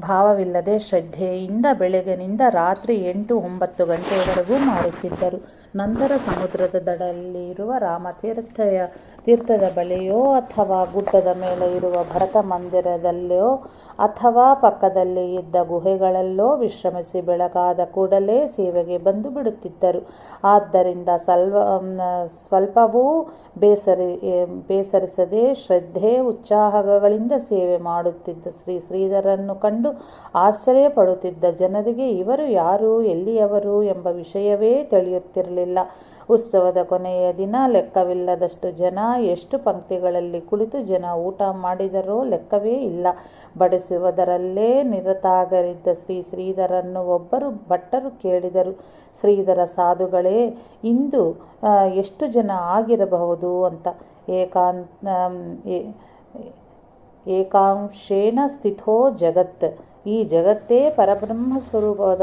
ಭಾವವಿಲ್ಲದೆ ಶ್ರದ್ಧೆಯಿಂದ ಬೆಳಗಿನಿಂದ ರಾತ್ರಿ 8-9 ಗಂಟೆಯವರೆಗೂ ಮಾಡುತ್ತಿದ್ದರು. ನಂತರ ಸಮುದ್ರದ ದಡದಲ್ಲಿರುವ ರಾಮತೀರ್ಥದ ಬಳಿಯೋ ಅಥವಾ ಗುಡ್ಡದ ಮೇಲೆ ಇರುವ ಭರತ ಮಂದಿರದಲ್ಲೋ ಅಥವಾ ಪಕ್ಕದಲ್ಲಿ ಇದ್ದ ಗುಹೆಗಳಲ್ಲೋ ವಿಶ್ರಮಿಸಿ ಬೆಳಗಾದ ಕೂಡಲೇ ಸೇವೆಗೆ ಬಂದು ಬಿಡುತ್ತಿದ್ದರು. ಆದ್ದರಿಂದ ಸ್ವಲ್ಪವೂ ಬೇಸರಿಸದೆ ಶ್ರದ್ಧೆ ಉತ್ಸಾಹಗಳಿಂದ ಸೇವೆ ಮಾಡುತ್ತಿದ್ದ ಶ್ರೀ ಶ್ರೀಧರನ್ನು ಕಂಡು ಆಶ್ಚರ್ಯಪಡುತ್ತಿದ್ದ ಜನರಿಗೆ ಇವರು ಯಾರು, ಎಲ್ಲಿಯವರು ಎಂಬ ವಿಷಯವೇ ತಿಳಿಯುತ್ತಿರಲಿಲ್ಲ. ಉತ್ಸವದ ಕೊನೆಯ ದಿನ ಲೆಕ್ಕವಿಲ್ಲದಷ್ಟು ಜನ, ಎಷ್ಟು ಪಂಕ್ತಿಗಳಲ್ಲಿ ಕುಳಿತು ಜನ ಊಟ ಮಾಡಿದರೋ ಲೆಕ್ಕವೇ ಇಲ್ಲ. ಬಡಿಸುವುದರಲ್ಲೇ ನಿರತರಾಗಿದ್ದ ಶ್ರೀ ಶ್ರೀಧರನ್ನು ಒಬ್ಬರು ಭಟ್ಟರು ಕೇಳಿದರು, ಶ್ರೀಧರ ಸಾಧುಗಳೇ, ಇಂದು ಎಷ್ಟು ಜನ ಆಗಿರಬಹುದು ಅಂತ. ಏಕಾಂಶೇನ ಸ್ಥಿತೋ ಜಗತ್, ಈ ಜಗತ್ತೇ ಪರಬ್ರಹ್ಮ ಸ್ವರೂಪದ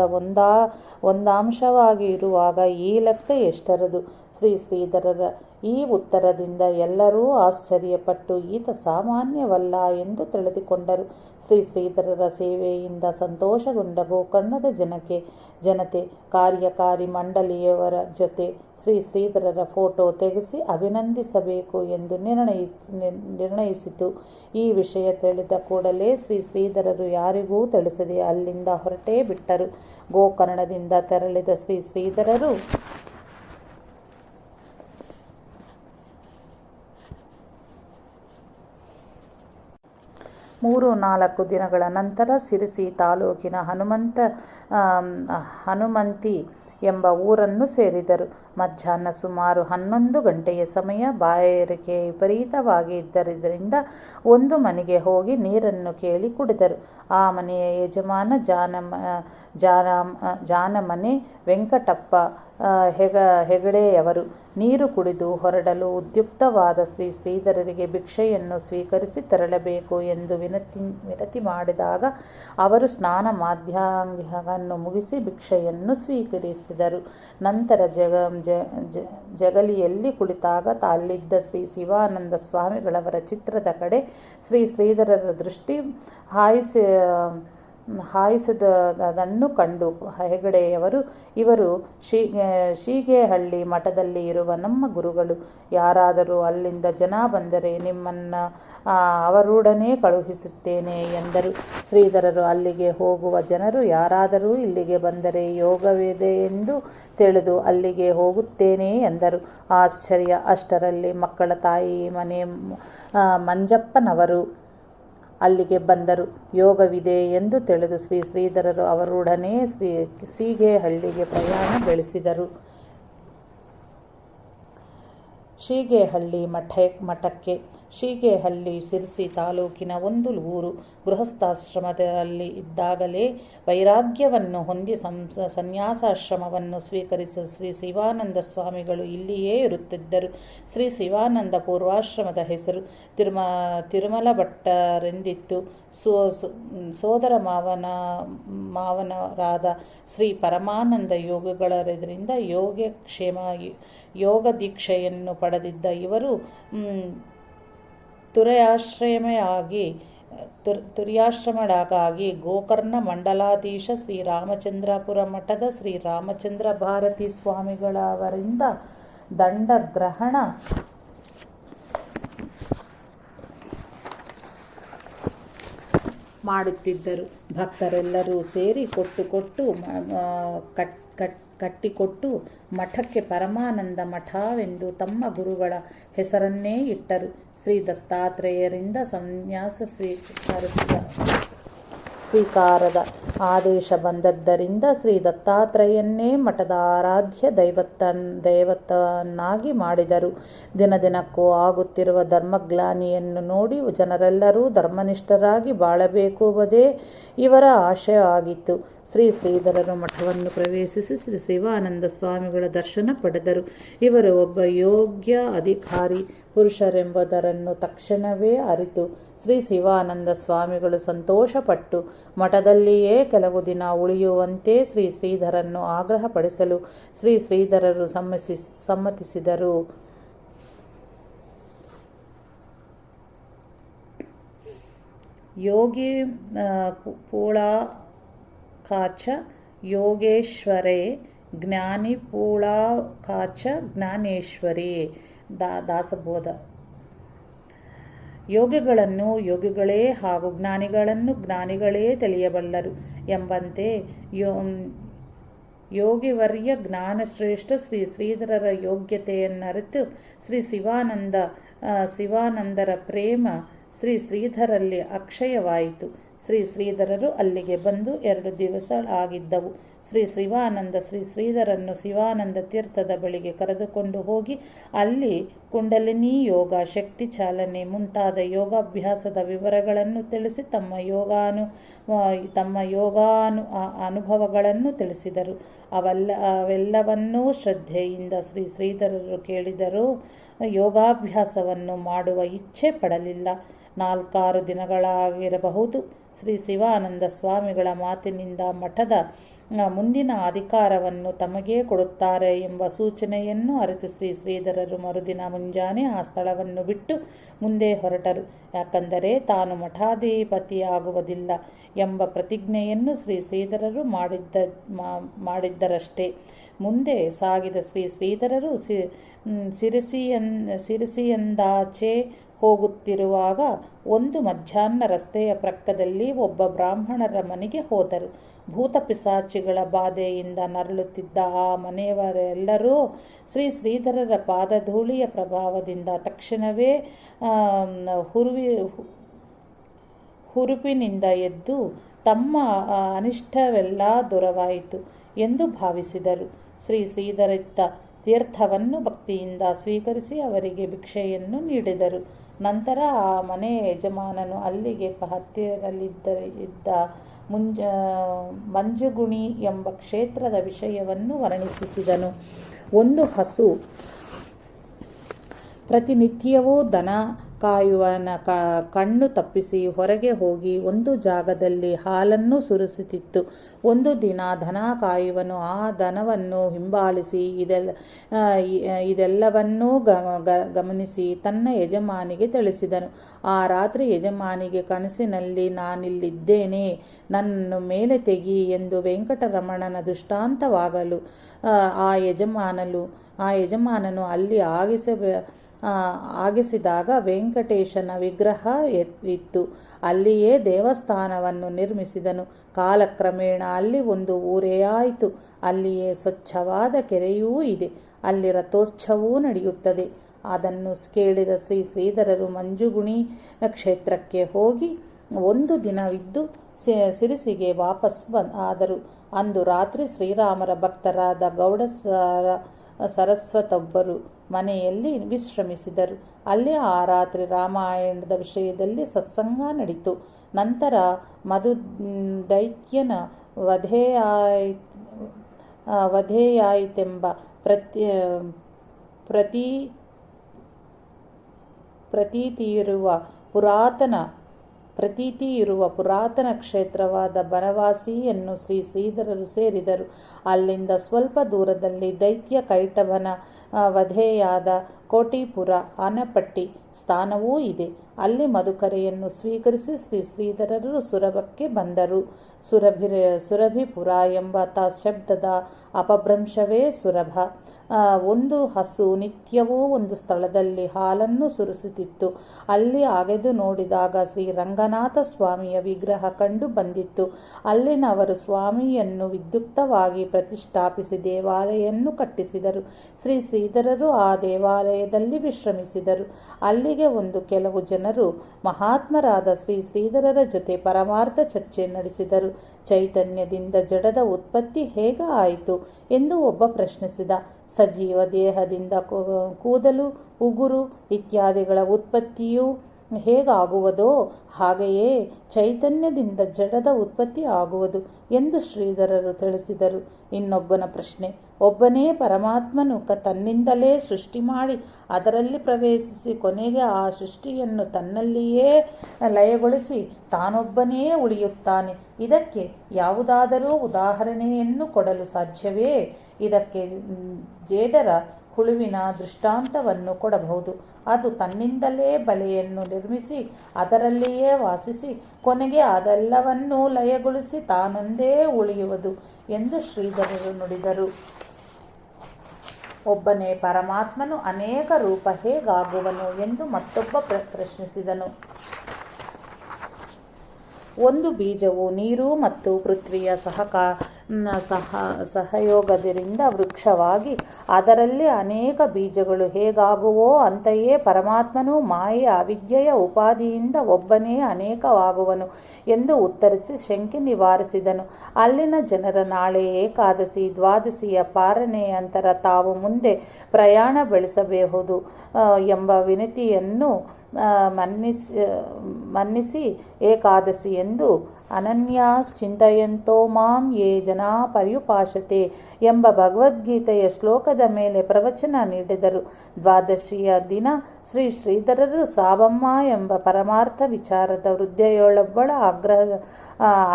ಒಂದಾಂಶವಾಗಿ ಇರುವಾಗ ಈ ಲೆಕ್ಕ ಎಷ್ಟರದು? ಶ್ರೀ ಶ್ರೀಧರರ ಈ ಉತ್ತರದಿಂದ ಎಲ್ಲರೂ ಆಶ್ಚರ್ಯಪಟ್ಟು ಈತ ಸಾಮಾನ್ಯವಲ್ಲ ಎಂದು ತಿಳಿದುಕೊಂಡರು. ಶ್ರೀ ಶ್ರೀಧರರ ಸೇವೆಯಿಂದ ಸಂತೋಷಗೊಂಡ ಗೋಕರ್ಣದ ಜನತೆ ಕಾರ್ಯಕಾರಿ ಮಂಡಳಿಯವರ ಜೊತೆ ಶ್ರೀ ಶ್ರೀಧರರ ಫೋಟೋ ತೆಗೆಸಿ ಅಭಿನಂದಿಸಬೇಕು ಎಂದು ನಿರ್ಣಯಿಸಿತು. ಈ ವಿಷಯ ತಿಳಿದ ಕೂಡಲೇ ಶ್ರೀ ಶ್ರೀಧರರು ಯಾರಿಗೂ ತಿಳಿಸದೆ ಅಲ್ಲಿಂದ ಹೊರಟೇ ಬಿಟ್ಟರು. ಗೋಕರ್ಣದಿಂದ ತೆರಳಿದ ಶ್ರೀ ಶ್ರೀಧರರು 3-4 ದಿನಗಳ ನಂತರ ಸಿರಿಸಿ ತಾಲೂಕಿನ ಹನುಮಂತಿ ಎಂಬ ಊರನ್ನು ಸೇರಿದರು. ಮಧ್ಯಾಹ್ನ ಸುಮಾರು 11 ಗಂಟೆಯ ಸಮಯ. ಬಾಯಾರಿಕೆ ವಿಪರೀತವಾಗಿ ಇದ್ದರಿಂದ ಒಂದು ಮನೆಗೆ ಹೋಗಿ ನೀರನ್ನು ಕೇಳಿ ಕುಡಿದರು. ಆ ಮನೆಯ ಯಜಮಾನ ಜಾನಮನೆ ವೆಂಕಟಪ್ಪ ಹೆಗಡೆಯವರು ನೀರು ಕುಡಿದು ಹೊರಡಲು ಉದ್ಯುಕ್ತವಾದ ಶ್ರೀಧರರಿಗೆ ಭಿಕ್ಷೆಯನ್ನು ಸ್ವೀಕರಿಸಿ ತೆರಳಬೇಕು ಎಂದು ವಿನತಿ ಮಾಡಿದಾಗ ಅವರು ಸ್ನಾನ ಮಾಧ್ಯಾಹ್ನವನ್ನು ಮುಗಿಸಿ ಭಿಕ್ಷೆಯನ್ನು ಸ್ವೀಕರಿಸಿದರು. ನಂತರ ಜಗಲಿಯಲ್ಲಿ ಕುಳಿತಾಗ ಅಲ್ಲಿದ್ದ ಶ್ರೀ ಶಿವಾನಂದ ಸ್ವಾಮಿಗಳವರ ಚಿತ್ರದ ಕಡೆ ಶ್ರೀಧರರ ದೃಷ್ಟಿ ಹಾಯಿಸಿದದನ್ನು ಕಂಡು ಹೆಗಡೆಯವರು, ಇವರು ಶೀಗೇಹಳ್ಳಿ ಮಠದಲ್ಲಿ ಇರುವ ನಮ್ಮ ಗುರುಗಳು. ಯಾರಾದರೂ ಅಲ್ಲಿಂದ ಜನ ಬಂದರೆ ನಿಮ್ಮನ್ನು ಅವರೊಡನೆ ಕಳುಹಿಸುತ್ತೇನೆ ಎಂದರು. ಶ್ರೀಧರರು, ಅಲ್ಲಿಗೆ ಹೋಗುವ ಜನರು ಯಾರಾದರೂ ಇಲ್ಲಿಗೆ ಬಂದರೆ ಯೋಗವಿದೆ ಎಂದು ತಿಳಿದು ಅಲ್ಲಿಗೆ ಹೋಗುತ್ತೇನೆ ಎಂದರು. ಆಶ್ಚರ್ಯ! ಅಷ್ಟರಲ್ಲಿ ಮಕ್ಕಳ ತಾಯಿ ಮನೆ ಮಂಜಪ್ಪನವರು ಅಲ್ಲಿಗೆ ಬಂದರು. ಯೋಗವಿದೆ ಎಂದು ತಿಳಿದು ಶ್ರೀಧರರು ಅವರೊಡನೆ ಶೀಗೇಹಳ್ಳಿಗೆ ಪ್ರಯಾಣ ಬೆಳೆಸಿದರು. ಶೀಗೇಹಳ್ಳಿ ಮಠಕ್ಕೆ. ಶೀಗೇಹಳ್ಳಿ ಶಿರಸಿ ತಾಲೂಕಿನ ಒಂದು ಊರು. ಗೃಹಸ್ಥಾಶ್ರಮದಲ್ಲಿ ಇದ್ದಾಗಲೇ ವೈರಾಗ್ಯವನ್ನು ಹೊಂದಿ ಸನ್ಯಾಸಾಶ್ರಮವನ್ನು ಸ್ವೀಕರಿಸಿದ ಶ್ರೀ ಶಿವಾನಂದ ಸ್ವಾಮಿಗಳು ಇಲ್ಲಿಯೇ ಇರುತ್ತಿದ್ದರು. ಶ್ರೀ ಶಿವಾನಂದ ಪೂರ್ವಾಶ್ರಮದ ಹೆಸರು ತಿರುಮಲ ಭಟ್ಟರೆಂದಿತ್ತು. ಸೋದರ ಮಾವನರಾದ ಶ್ರೀ ಪರಮಾನಂದ ಯೋಗಿಗಳರಿಂದ ಯೋಗ ದೀಕ್ಷೆಯನ್ನು ಪಡೆದಿದ್ದ ಇವರು ತುರ್ಯಾಶ್ರಮಕ್ಕಾಗಿ ಗೋಕರ್ಣ ಮಂಡಲಾಧೀಶ ಶ್ರೀ ರಾಮಚಂದ್ರಾಪುರ ಮಠದ ಶ್ರೀ ರಾಮಚಂದ್ರ ಭಾರತಿ ಸ್ವಾಮಿಗಳವರಿಂದ ದಂಡಗ್ರಹಣ ಮಾಡುತ್ತಿದ್ದರು. ಭಕ್ತರೆಲ್ಲರೂ ಸೇರಿ ಕಟ್ಟಿಕೊಟ್ಟು ಮಠಕ್ಕೆ ಪರಮಾನಂದ ಮಠವೆಂದು ತಮ್ಮ ಗುರುಗಳ ಹೆಸರನ್ನೇ ಇಟ್ಟರು. ಶ್ರೀ ದತ್ತಾತ್ರೇಯರಿಂದ ಸನ್ಯಾಸ ಸ್ವೀಕಾರದ ಆದೇಶ ಬಂದದ್ದರಿಂದ ಶ್ರೀ ದತ್ತಾತ್ರೇಯನ್ನೇ ಮಠದ ಆರಾಧ್ಯ ದೈವತನ್ನಾಗಿ ಮಾಡಿದರು. ದಿನದಿನಕ್ಕೂ ಆಗುತ್ತಿರುವ ಧರ್ಮಗ್ಲಾನಿಯನ್ನು ನೋಡಿ ಜನರೆಲ್ಲರೂ ಧರ್ಮನಿಷ್ಠರಾಗಿ ಬಾಳಬೇಕೆಂಬುದೇ ಇವರ ಆಶಯವಾಗಿತ್ತು. ಶ್ರೀಧರರು ಮಠವನ್ನು ಪ್ರವೇಶಿಸಿ ಶ್ರೀ ಶಿವಾನಂದ ಸ್ವಾಮಿಗಳ ದರ್ಶನ ಪಡೆದರು. ಇವರು ಒಬ್ಬ ಯೋಗ್ಯ ಅಧಿಕಾರಿ ಪುರುಷರೆಂಬುದನ್ನು ತಕ್ಷಣವೇ ಅರಿತು ಶ್ರೀ ಶಿವಾನಂದ ಸ್ವಾಮಿಗಳು ಸಂತೋಷಪಟ್ಟು ಮಠದಲ್ಲಿಯೇ ಕೆಲವು ದಿನ ಉಳಿಯುವಂತೆ ಶ್ರೀಧರನ್ನು ಆಗ್ರಹಪಡಿಸಲು ಶ್ರೀಧರರು ಸಮ್ಮತಿಸಿದರು. ಯೋಗಿ ಪೂಳಾಕಾಚ ಯೋಗೇಶ್ವರೇ ಜ್ಞಾನಿ ಪೂಳಾಕಾಚ ಜ್ಞಾನೇಶ್ವರೇ. ದಾಸಬೋಧ. ಯೋಗಿಗಳನ್ನು ಯೋಗಿಗಳೇ ಹಾಗೂ ಜ್ಞಾನಿಗಳನ್ನು ಜ್ಞಾನಿಗಳೇ ತಿಳಿಯಬಲ್ಲರು ಎಂಬಂತೆ ಯೋಗಿವರ್ಯ ಜ್ಞಾನಶ್ರೇಷ್ಠ ಶ್ರೀಧರರ ಯೋಗ್ಯತೆಯನ್ನರಿತು ಶಿವಾನಂದರ ಪ್ರೇಮ ಶ್ರೀಧರಲ್ಲಿ ಅಕ್ಷಯವಾಯಿತು. ಶ್ರೀಧರರು ಅಲ್ಲಿಗೆ ಬಂದು 2 ದಿವಸ ಆಗಿದ್ದವು. ಶಿವಾನಂದ ಶ್ರೀಧರನ್ನು ಶಿವಾನಂದ ತೀರ್ಥದ ಬಳಿಗೆ ಕರೆದುಕೊಂಡು ಹೋಗಿ ಅಲ್ಲಿ ಕುಂಡಲಿನಿ ಯೋಗ, ಶಕ್ತಿ ಚಾಲನೆ ಮುಂತಾದ ಯೋಗಾಭ್ಯಾಸದ ವಿವರಗಳನ್ನು ತಿಳಿಸಿ ತಮ್ಮ ಅನುಭವಗಳನ್ನು ತಿಳಿಸಿದರು. ಅವೆಲ್ಲವನ್ನೂ ಶ್ರದ್ಧೆಯಿಂದ ಶ್ರೀಧರರು ಕೇಳಿದರೂ ಯೋಗಾಭ್ಯಾಸವನ್ನು ಮಾಡುವ ಇಚ್ಛೆ ಪಡಲಿಲ್ಲ. 4-6 ದಿನಗಳಾಗಿರಬಹುದು. ಶಿವಾನಂದ ಸ್ವಾಮಿಗಳ ಮಾತಿನಿಂದ ಮಠದ ಮುಂದಿನ ಅಧಿಕಾರವನ್ನು ತಮಗೇ ಕೊಡುತ್ತಾರೆ ಎಂಬ ಸೂಚನೆಯನ್ನು ಅರಿತು ಶ್ರೀಧರರು ಮರುದಿನ ಮುಂಜಾನೆ ಆ ಸ್ಥಳವನ್ನು ಬಿಟ್ಟು ಮುಂದೆ ಹೊರಟರು. ಯಾಕಂದರೆ ತಾನು ಮಠಾಧಿಪತಿಯಾಗುವುದಿಲ್ಲ ಎಂಬ ಪ್ರತಿಜ್ಞೆಯನ್ನು ಶ್ರೀಧರರು ಮಾಡಿದ್ದರಷ್ಟೇ. ಮುಂದೆ ಸಾಗಿದ ಶ್ರೀಧರರು ಸಿರಸಿಯಿಂದಾಚೆ ಹೋಗುತ್ತಿರುವಾಗ ಒಂದು ಮಧ್ಯಾಹ್ನ ರಸ್ತೆಯ ಪಕ್ಕದಲ್ಲಿ ಒಬ್ಬ ಬ್ರಾಹ್ಮಣರ ಮನೆಗೆ ಹೋದರು. ಭೂತ ಪಿಶಾಚಿಗಳ ಬಾಧೆಯಿಂದ ನರಳುತ್ತಿದ್ದ ಆ ಮನೆಯವರೆಲ್ಲರೂ ಶ್ರೀಧರರ ಪಾದಧೂಳಿಯ ಪ್ರಭಾವದಿಂದ ತಕ್ಷಣವೇ ಹುರುಪಿನಿಂದ ಎದ್ದು ತಮ್ಮ ಅನಿಷ್ಟವೆಲ್ಲ ದೂರವಾಯಿತು ಎಂದು ಭಾವಿಸಿದರು. ಶ್ರೀಧರಿತ್ತ ತೀರ್ಥವನ್ನು ಭಕ್ತಿಯಿಂದ ಸ್ವೀಕರಿಸಿ ಅವರಿಗೆ ಭಿಕ್ಷೆಯನ್ನು ನೀಡಿದರು. ನಂತರ ಆ ಮನೆ ಯಜಮಾನನು ಅಲ್ಲಿಗೆ ಹತ್ತಿರದಲ್ಲಿದ್ದ ಮಂಜುಗುಣಿ ಎಂಬ ಕ್ಷೇತ್ರದ ವಿಷಯವನ್ನು ವರ್ಣಿಸಿದನು. ಒಂದು ಹಸು ಪ್ರತಿನಿತ್ಯವೂ ದನ ಕಾಯುವನ ಕಣ್ಣು ತಪ್ಪಿಸಿ ಹೊರಗೆ ಹೋಗಿ ಒಂದು ಜಾಗದಲ್ಲಿ ಹಾಲನ್ನು ಸುರಿಸುತ್ತಿತ್ತು. ಒಂದು ದಿನ ದನ ಕಾಯುವನು ಆ ದನವನ್ನು ಹಿಂಬಾಲಿಸಿ ಇದೆಲ್ಲವನ್ನೂ ಗಮನಿಸಿ ತನ್ನ ಯಜಮಾನಿಗೆ ತಿಳಿಸಿದನು. ಆ ರಾತ್ರಿ ಯಜಮಾನಿಗೆ ಕನಸಿನಲ್ಲಿ ನಾನಿಲ್ಲಿದ್ದೇನೆ, ನನ್ನನ್ನು ಮೇಲೆ ತೆಗಿ ಎಂದು ವೆಂಕಟರಮಣನ ದೃಷ್ಟಾಂತವಾಗಲು ಆ ಯಜಮಾನನು ಅಲ್ಲಿ ಆಗಿಸಿದಾಗ ವೆಂಕಟೇಶನ ವಿಗ್ರಹ ಇತ್ತು. ಅಲ್ಲಿಯೇ ದೇವಸ್ಥಾನವನ್ನು ನಿರ್ಮಿಸಿದನು. ಕಾಲಕ್ರಮೇಣ ಅಲ್ಲಿ ಒಂದು ಊರೇ ಆಯಿತು. ಅಲ್ಲಿಯೇ ಸ್ವಚ್ಛವಾದ ಕೆರೆಯೂ ಇದೆ. ಅಲ್ಲಿ ರಥೋತ್ಸವವೂ ನಡೆಯುತ್ತದೆ. ಅದನ್ನು ಕೇಳಿದ ಶ್ರೀಧರರು ಮಂಜುಗುಣಿ ಕ್ಷೇತ್ರಕ್ಕೆ ಹೋಗಿ ಒಂದು ದಿನವಿದ್ದು ಸಿರಿಸಿಗೆ ವಾಪಸ್ ಆದರು. ಅಂದು ರಾತ್ರಿ ಶ್ರೀರಾಮರ ಭಕ್ತರಾದ ಗೌಡ ಸರಸ್ವತೊಬ್ಬರು ಮನೆಯಲ್ಲಿ ವಿಶ್ರಮಿಸಿದರು. ಅಲ್ಲಿ ಆ ರಾತ್ರಿ ರಾಮಾಯಣದ ವಿಷಯದಲ್ಲಿ ಸತ್ಸಂಗ ನಡೆಯಿತು. ನಂತರ ಮಧುದೈತ್ಯನ ವಧೆಯಾಯಿತೆಂಬ ಪ್ರತೀತಿಯಿರುವ ಪುರಾತನ ಕ್ಷೇತ್ರವಾದ ಬನವಾಸಿಯನ್ನು ಶ್ರೀಧರರು ಸೇರಿದರು. ಅಲ್ಲಿಂದ ಸ್ವಲ್ಪ ದೂರದಲ್ಲಿ ದೈತ್ಯ ಕೈಟಭನ ವಧೆಯಾದ ಕೋಟಿಪುರ ಆನಪಟ್ಟಿ ಸ್ಥಾನವೂ ಇದೆ. ಅಲ್ಲಿ ಮಧುಕರೆಯನ್ನು ಸ್ವೀಕರಿಸಿ ಶ್ರೀಧರರು ಸುರಭಕ್ಕೆ ಬಂದರು. ಸುರಭಿಪುರ ಎಂಬ ಶಬ್ದದ ಅಪಭ್ರಂಶವೇ ಸುರಭ. ಒಂದು ಹಸು ನಿತ್ಯವೂ ಒಂದು ಸ್ಥಳದಲ್ಲಿ ಹಾಲನ್ನು ಸುರಿಸುತ್ತಿತ್ತು. ಅಲ್ಲಿ ಅಗೆದು ನೋಡಿದಾಗ ಶ್ರೀರಂಗನಾಥ ಸ್ವಾಮಿಯ ವಿಗ್ರಹ ಕಂಡು ಬಂದಿತ್ತು. ಅಲ್ಲಿನವರು ಸ್ವಾಮಿಯನ್ನು ವಿದ್ಯುಕ್ತವಾಗಿ ಪ್ರತಿಷ್ಠಾಪಿಸಿ ದೇವಾಲಯನ್ನು ಕಟ್ಟಿಸಿದರು. ಶ್ರೀಧರರು ಆ ದೇವಾಲಯದಲ್ಲಿ ವಿಶ್ರಮಿಸಿದರು. ಅಲ್ಲಿಗೆ ಕೆಲವು ಜನರು ಮಹಾತ್ಮರಾದ ಶ್ರೀಧರರ ಜೊತೆ ಪರಮಾರ್ಥ ಚರ್ಚೆ ನಡೆಸಿದರು. ಚೈತನ್ಯದಿಂದ ಜಡದ ಉತ್ಪತ್ತಿ ಹೇಗೆ ಆಯಿತು ಎಂದು ಒಬ್ಬ ಪ್ರಶ್ನಿಸಿದ. ಸಜೀವ ದೇಹದಿಂದ ಕೂದಲು, ಉಗುರು ಇತ್ಯಾದಿಗಳ ಉತ್ಪತ್ತಿಯು ಹೇಗಾಗುವುದೋ ಹಾಗೆಯೇ ಚೈತನ್ಯದಿಂದ ಜಡದ ಉತ್ಪತ್ತಿ ಆಗುವುದು ಎಂದು ಶ್ರೀಧರರು ತಿಳಿಸಿದರು. ಇನ್ನೊಬ್ಬನ ಪ್ರಶ್ನೆ, ಒಬ್ಬನೇ ಪರಮಾತ್ಮನು ತನ್ನಿಂದಲೇ ಸೃಷ್ಟಿ ಮಾಡಿ ಅದರಲ್ಲಿ ಪ್ರವೇಶಿಸಿ ಕೊನೆಗೆ ಆ ಸೃಷ್ಟಿಯನ್ನು ತನ್ನಲ್ಲಿಯೇ ಲಯಗೊಳಿಸಿ ತಾನೊಬ್ಬನೇ ಉಳಿಯುತ್ತಾನೆ. ಇದಕ್ಕೆ ಯಾವುದಾದರೂ ಉದಾಹರಣೆಯನ್ನು ಕೊಡಲು ಸಾಧ್ಯವೇ? ಇದಕ್ಕೆ ಜೇಡರ ಹುಳುವಿನ ದೃಷ್ಟಾಂತವನ್ನು ಕೊಡಬಹುದು. ಅದು ತನ್ನಿಂದಲೇ ಬಲೆಯನ್ನು ನಿರ್ಮಿಸಿ ಅದರಲ್ಲಿಯೇ ವಾಸಿಸಿ ಕೊನೆಗೆ ಅದೆಲ್ಲವನ್ನೂ ಲಯಗೊಳಿಸಿ ತಾನೊಂದೇ ಉಳಿಯುವುದು ಎಂದು ಶ್ರೀಧರರು ನುಡಿದರು. ಒಬ್ಬನೇ ಪರಮಾತ್ಮನು ಅನೇಕ ರೂಪ ಹೇಗಾಗುವನು ಎಂದು ಮತ್ತೊಬ್ಬ ಪ್ರಶ್ನಿಸಿದನು. ಒಂದು ಬೀಜವು ನೀರು ಮತ್ತು ಪೃಥ್ವಿಯ ಸಹಯೋಗದಿಂದ ವೃಕ್ಷವಾಗಿ ಅದರಲ್ಲಿ ಅನೇಕ ಬೀಜಗಳು ಹೇಗಾಗುವೋ ಅಂತೆಯೇ ಪರಮಾತ್ಮನು ಮಾಯೆಯ ಅವಿದ್ಯೆಯ ಉಪಾಧಿಯಿಂದ ಒಬ್ಬನೇ ಅನೇಕವಾಗುವನು ಎಂದು ಉತ್ತರಿಸಿ ಶಂಕೆ ನಿವಾರಿಸಿದನು. ಅಲ್ಲಿನ ಜನರ ನಾಳೆ ಏಕಾದಶಿ ದ್ವಾದಶಿಯ ಪಾರಣೆಯಂತರ ತಾವು ಮುಂದೆ ಪ್ರಯಾಣ ಬೆಳೆಸಬಹುದು ಎಂಬ ವಿನತಿಯನ್ನು ಮನ್ನಿಸಿ ಏಕಾದಶಿ ಎಂದು ಅನನ್ಯಾಶ್ಚಿಂತಯಂತೋ ಮಾಂ ಯೇ ಜನಾ ಪರ್ಯುಪಾಸತೆ ಎಂಬ ಭಗವದ್ಗೀತೆಯ ಶ್ಲೋಕದ ಮೇಲೆ ಪ್ರವಚನ ನೀಡಿದರು. ದ್ವಾದಶಿಯ ದಿನ ಶ್ರೀಧರರು ಸಾಬಮ್ಮ ಎಂಬ ಪರಮಾರ್ಥ ವಿಚಾರದ ವೃದ್ಧೆಯೊಳೊಬ್ಬಳ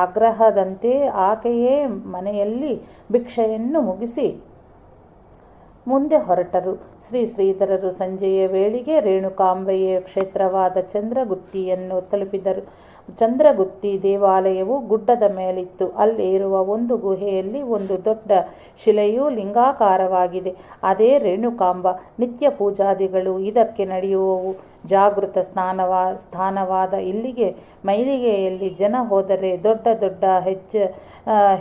ಆಗ್ರಹದಂತೆ ಆಕೆಯೇ ಮನೆಯಲ್ಲಿ ಭಿಕ್ಷೆಯನ್ನು ಮುಗಿಸಿ ಮುಂದೆ ಹೊರಟರು. ಶ್ರೀಧರರು ಸಂಜೆಯ ವೇಳೆಗೆ ರೇಣುಕಾಂಬೆಯ ಕ್ಷೇತ್ರವಾದ ಚಂದ್ರಗುತ್ತಿಯನ್ನು ತಲುಪಿದರು. ಚಂದ್ರಗುತ್ತಿ ದೇವಾಲಯವು ಗುಡ್ಡದ ಮೇಲಿತ್ತು. ಅಲ್ಲಿರುವ ಒಂದು ಗುಹೆಯಲ್ಲಿ ಒಂದು ದೊಡ್ಡ ಶಿಲೆಯು ಲಿಂಗಾಕಾರವಾಗಿದೆ. ಅದೇ ರೇಣುಕಾಂಬ. ನಿತ್ಯ ಪೂಜಾದಿಗಳು ಇದಕ್ಕೆ ನಡೆಯುವವು. ಜಾಗೃತ ಸ್ಥಾನವಾದ ಇಲ್ಲಿಗೆ ಮೈಲಿಗೆಯಲ್ಲಿ ಜನ ಹೋದರೆ ದೊಡ್ಡ ದೊಡ್ಡ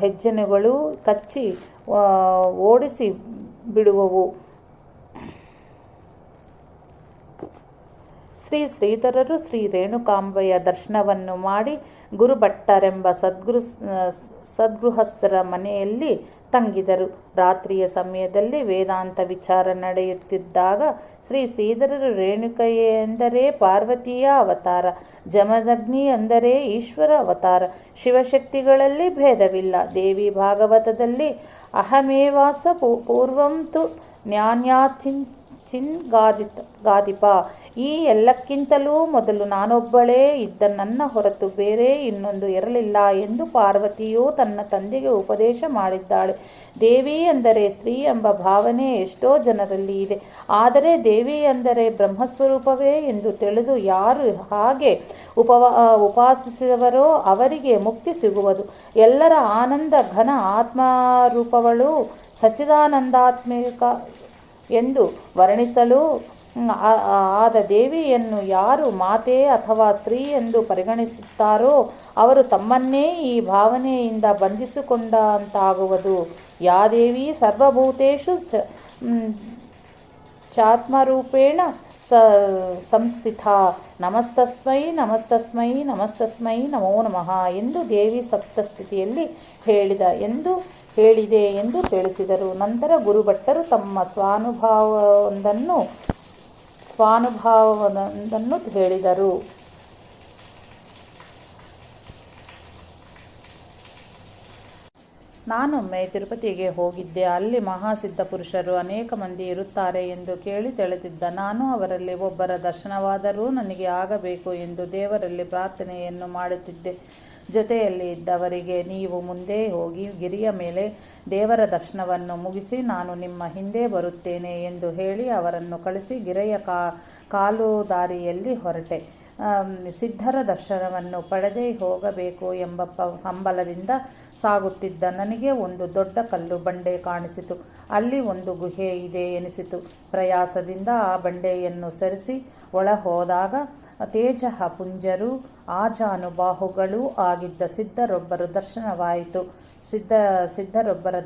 ಹೆಜ್ಜೆನುಗಳು ಕಚ್ಚಿ ಓಡಿಸಿ ಬಿಡುವವು. ಶ್ರೀ ಶ್ರೀಧರರು ಶ್ರೀ ರೇಣುಕಾಂಬೆಯ ದರ್ಶನವನ್ನು ಮಾಡಿ ಗುರುಭಟ್ಟರೆಂಬ ಸದ್ಗೃಹಸ್ಥರ ಮನೆಯಲ್ಲಿ ತಂಗಿದರು. ರಾತ್ರಿಯ ಸಮಯದಲ್ಲಿ ವೇದಾಂತ ವಿಚಾರ ನಡೆಯುತ್ತಿದ್ದಾಗ ಶ್ರೀ ಶ್ರೀಧರರು ರೇಣುಕೆಯೇ ಎಂದರೆ ಪಾರ್ವತಿಯ ಅವತಾರ, ಜಮದಗ್ನಿ ಅಂದರೆ ಈಶ್ವರ ಅವತಾರ, ಶಿವಶಕ್ತಿಗಳಲ್ಲಿ ಭೇದವಿಲ್ಲ. ದೇವಿ ಭಾಗವತದಲ್ಲಿ ಅಹಮೇವಾಸ ಪೂರ್ವಂ ತು ಜ್ಞಾನ್ಯಾಚಿನ್ ಗಾದಿಪ, ಈ ಎಲ್ಲಕ್ಕಿಂತಲೂ ಮೊದಲು ನಾನೊಬ್ಬಳೇ ಇದ್ದ, ನನ್ನ ಹೊರತು ಬೇರೆ ಇನ್ನೊಂದು ಇರಲಿಲ್ಲ ಎಂದು ಪಾರ್ವತಿಯು ತನ್ನ ತಂದೆಗೆ ಉಪದೇಶ ಮಾಡಿದ್ದಾಳೆ. ದೇವಿ ಅಂದರೆ ಸ್ತ್ರೀ ಎಂಬ ಭಾವನೆ ಎಷ್ಟೋ ಜನರಲ್ಲಿ ಇದೆ. ಆದರೆ ದೇವಿ ಅಂದರೆ ಬ್ರಹ್ಮಸ್ವರೂಪವೇ ಎಂದು ತಿಳಿದು ಯಾರು ಹಾಗೆ ಉಪಾಸಿಸುವರೋ ಅವರಿಗೆ ಮುಕ್ತಿ ಸಿಗುವುದು. ಎಲ್ಲರ ಆನಂದ ಘನ ಆತ್ಮರೂಪವಳು ಸಚ್ಚಿದಾನಂದಾತ್ಮಿಕ ಎಂದು ವರ್ಣಿಸಲು ಆದ ದೇವಿಯನ್ನು ಯಾರು ಮಾತೆ ಅಥವಾ ಸ್ತ್ರೀ ಎಂದು ಪರಿಗಣಿಸುತ್ತಾರೋ ಅವರು ತಮ್ಮನ್ನೇ ಈ ಭಾವನೆಯಿಂದ ಬಂಧಿಸಿಕೊಂಡಂತಾಗುವುದು. ಯಾ ದೇವಿ ಸರ್ವಭೂತೇಷು ಚಾತ್ಮರೂಪೇಣ ಸಂಸ್ಥಿತ, ನಮಸ್ತಸ್ಮೈ ನಮಸ್ತಸ್ಮೈ ನಮಸ್ತಸ್ಮೈ ನಮೋ ನಮಃ ಎಂದು ದೇವಿ ಸಪ್ತಸ್ಥಿತಿಯಲ್ಲಿ ಹೇಳಿದೆ ಎಂದು ತಿಳಿಸಿದರು. ನಂತರ ಗುರುಭಟ್ಟರು ತಮ್ಮ ಸ್ವಾನುಭಾವವೊಂದನ್ನು ಹೇಳಿದರು. ನಾನೊಮ್ಮೆ ತಿರುಪತಿಗೆ ಹೋಗಿದ್ದೆ. ಅಲ್ಲಿ ಮಹಾಸಿದ್ಧ ಪುರುಷರು ಅನೇಕ ಮಂದಿ ಇರುತ್ತಾರೆ ಎಂದು ಕೇಳಿ ತಿಳಿದಿದ್ದ ನಾನು ಅವರಲ್ಲಿ ಒಬ್ಬರ ದರ್ಶನವಾದರೂ ನನಗೆ ಆಗಬೇಕು ಎಂದು ದೇವರಲ್ಲಿ ಪ್ರಾರ್ಥನೆಯನ್ನು ಮಾಡುತ್ತಿದ್ದೆ. ಜೊತೆಯಲ್ಲಿ ಇದ್ದವರಿಗೆ, ನೀವು ಮುಂದೆ ಹೋಗಿ ಗಿರಿಯ ಮೇಲೆ ದೇವರ ದರ್ಶನವನ್ನು ಮುಗಿಸಿ ನಾನು ನಿಮ್ಮ ಹಿಂದೆ ಬರುತ್ತೇನೆ ಎಂದು ಹೇಳಿ ಅವರನ್ನು ಕಳಿಸಿ ಗಿರಿಯ ಕಾಲುದಾರಿಯಲ್ಲಿ ಹೊರಟೆ. ಸಿದ್ಧರ ದರ್ಶನವನ್ನು ಪಡೆದೇ ಹೋಗಬೇಕು ಎಂಬ ಹಂಬಲದಿಂದ ಸಾಗುತ್ತಿದ್ದ ನನಗೆ ಒಂದು ದೊಡ್ಡ ಕಲ್ಲು ಬಂಡೆ ಕಾಣಿಸಿತು. ಅಲ್ಲಿ ಒಂದು ಗುಹೆ ಇದೆ ಎನಿಸಿತು. ಪ್ರಯಾಸದಿಂದ ಆ ಬಂಡೆಯನ್ನು ಸರಿಸಿ ಒಳ ಹೋದಾಗ ತೇಜಃ ಪುಂಜರು ಆಜಾನುಬಾಹುಗಳೂ ಆಗಿದ್ದ ಸಿದ್ಧರೊಬ್ಬರ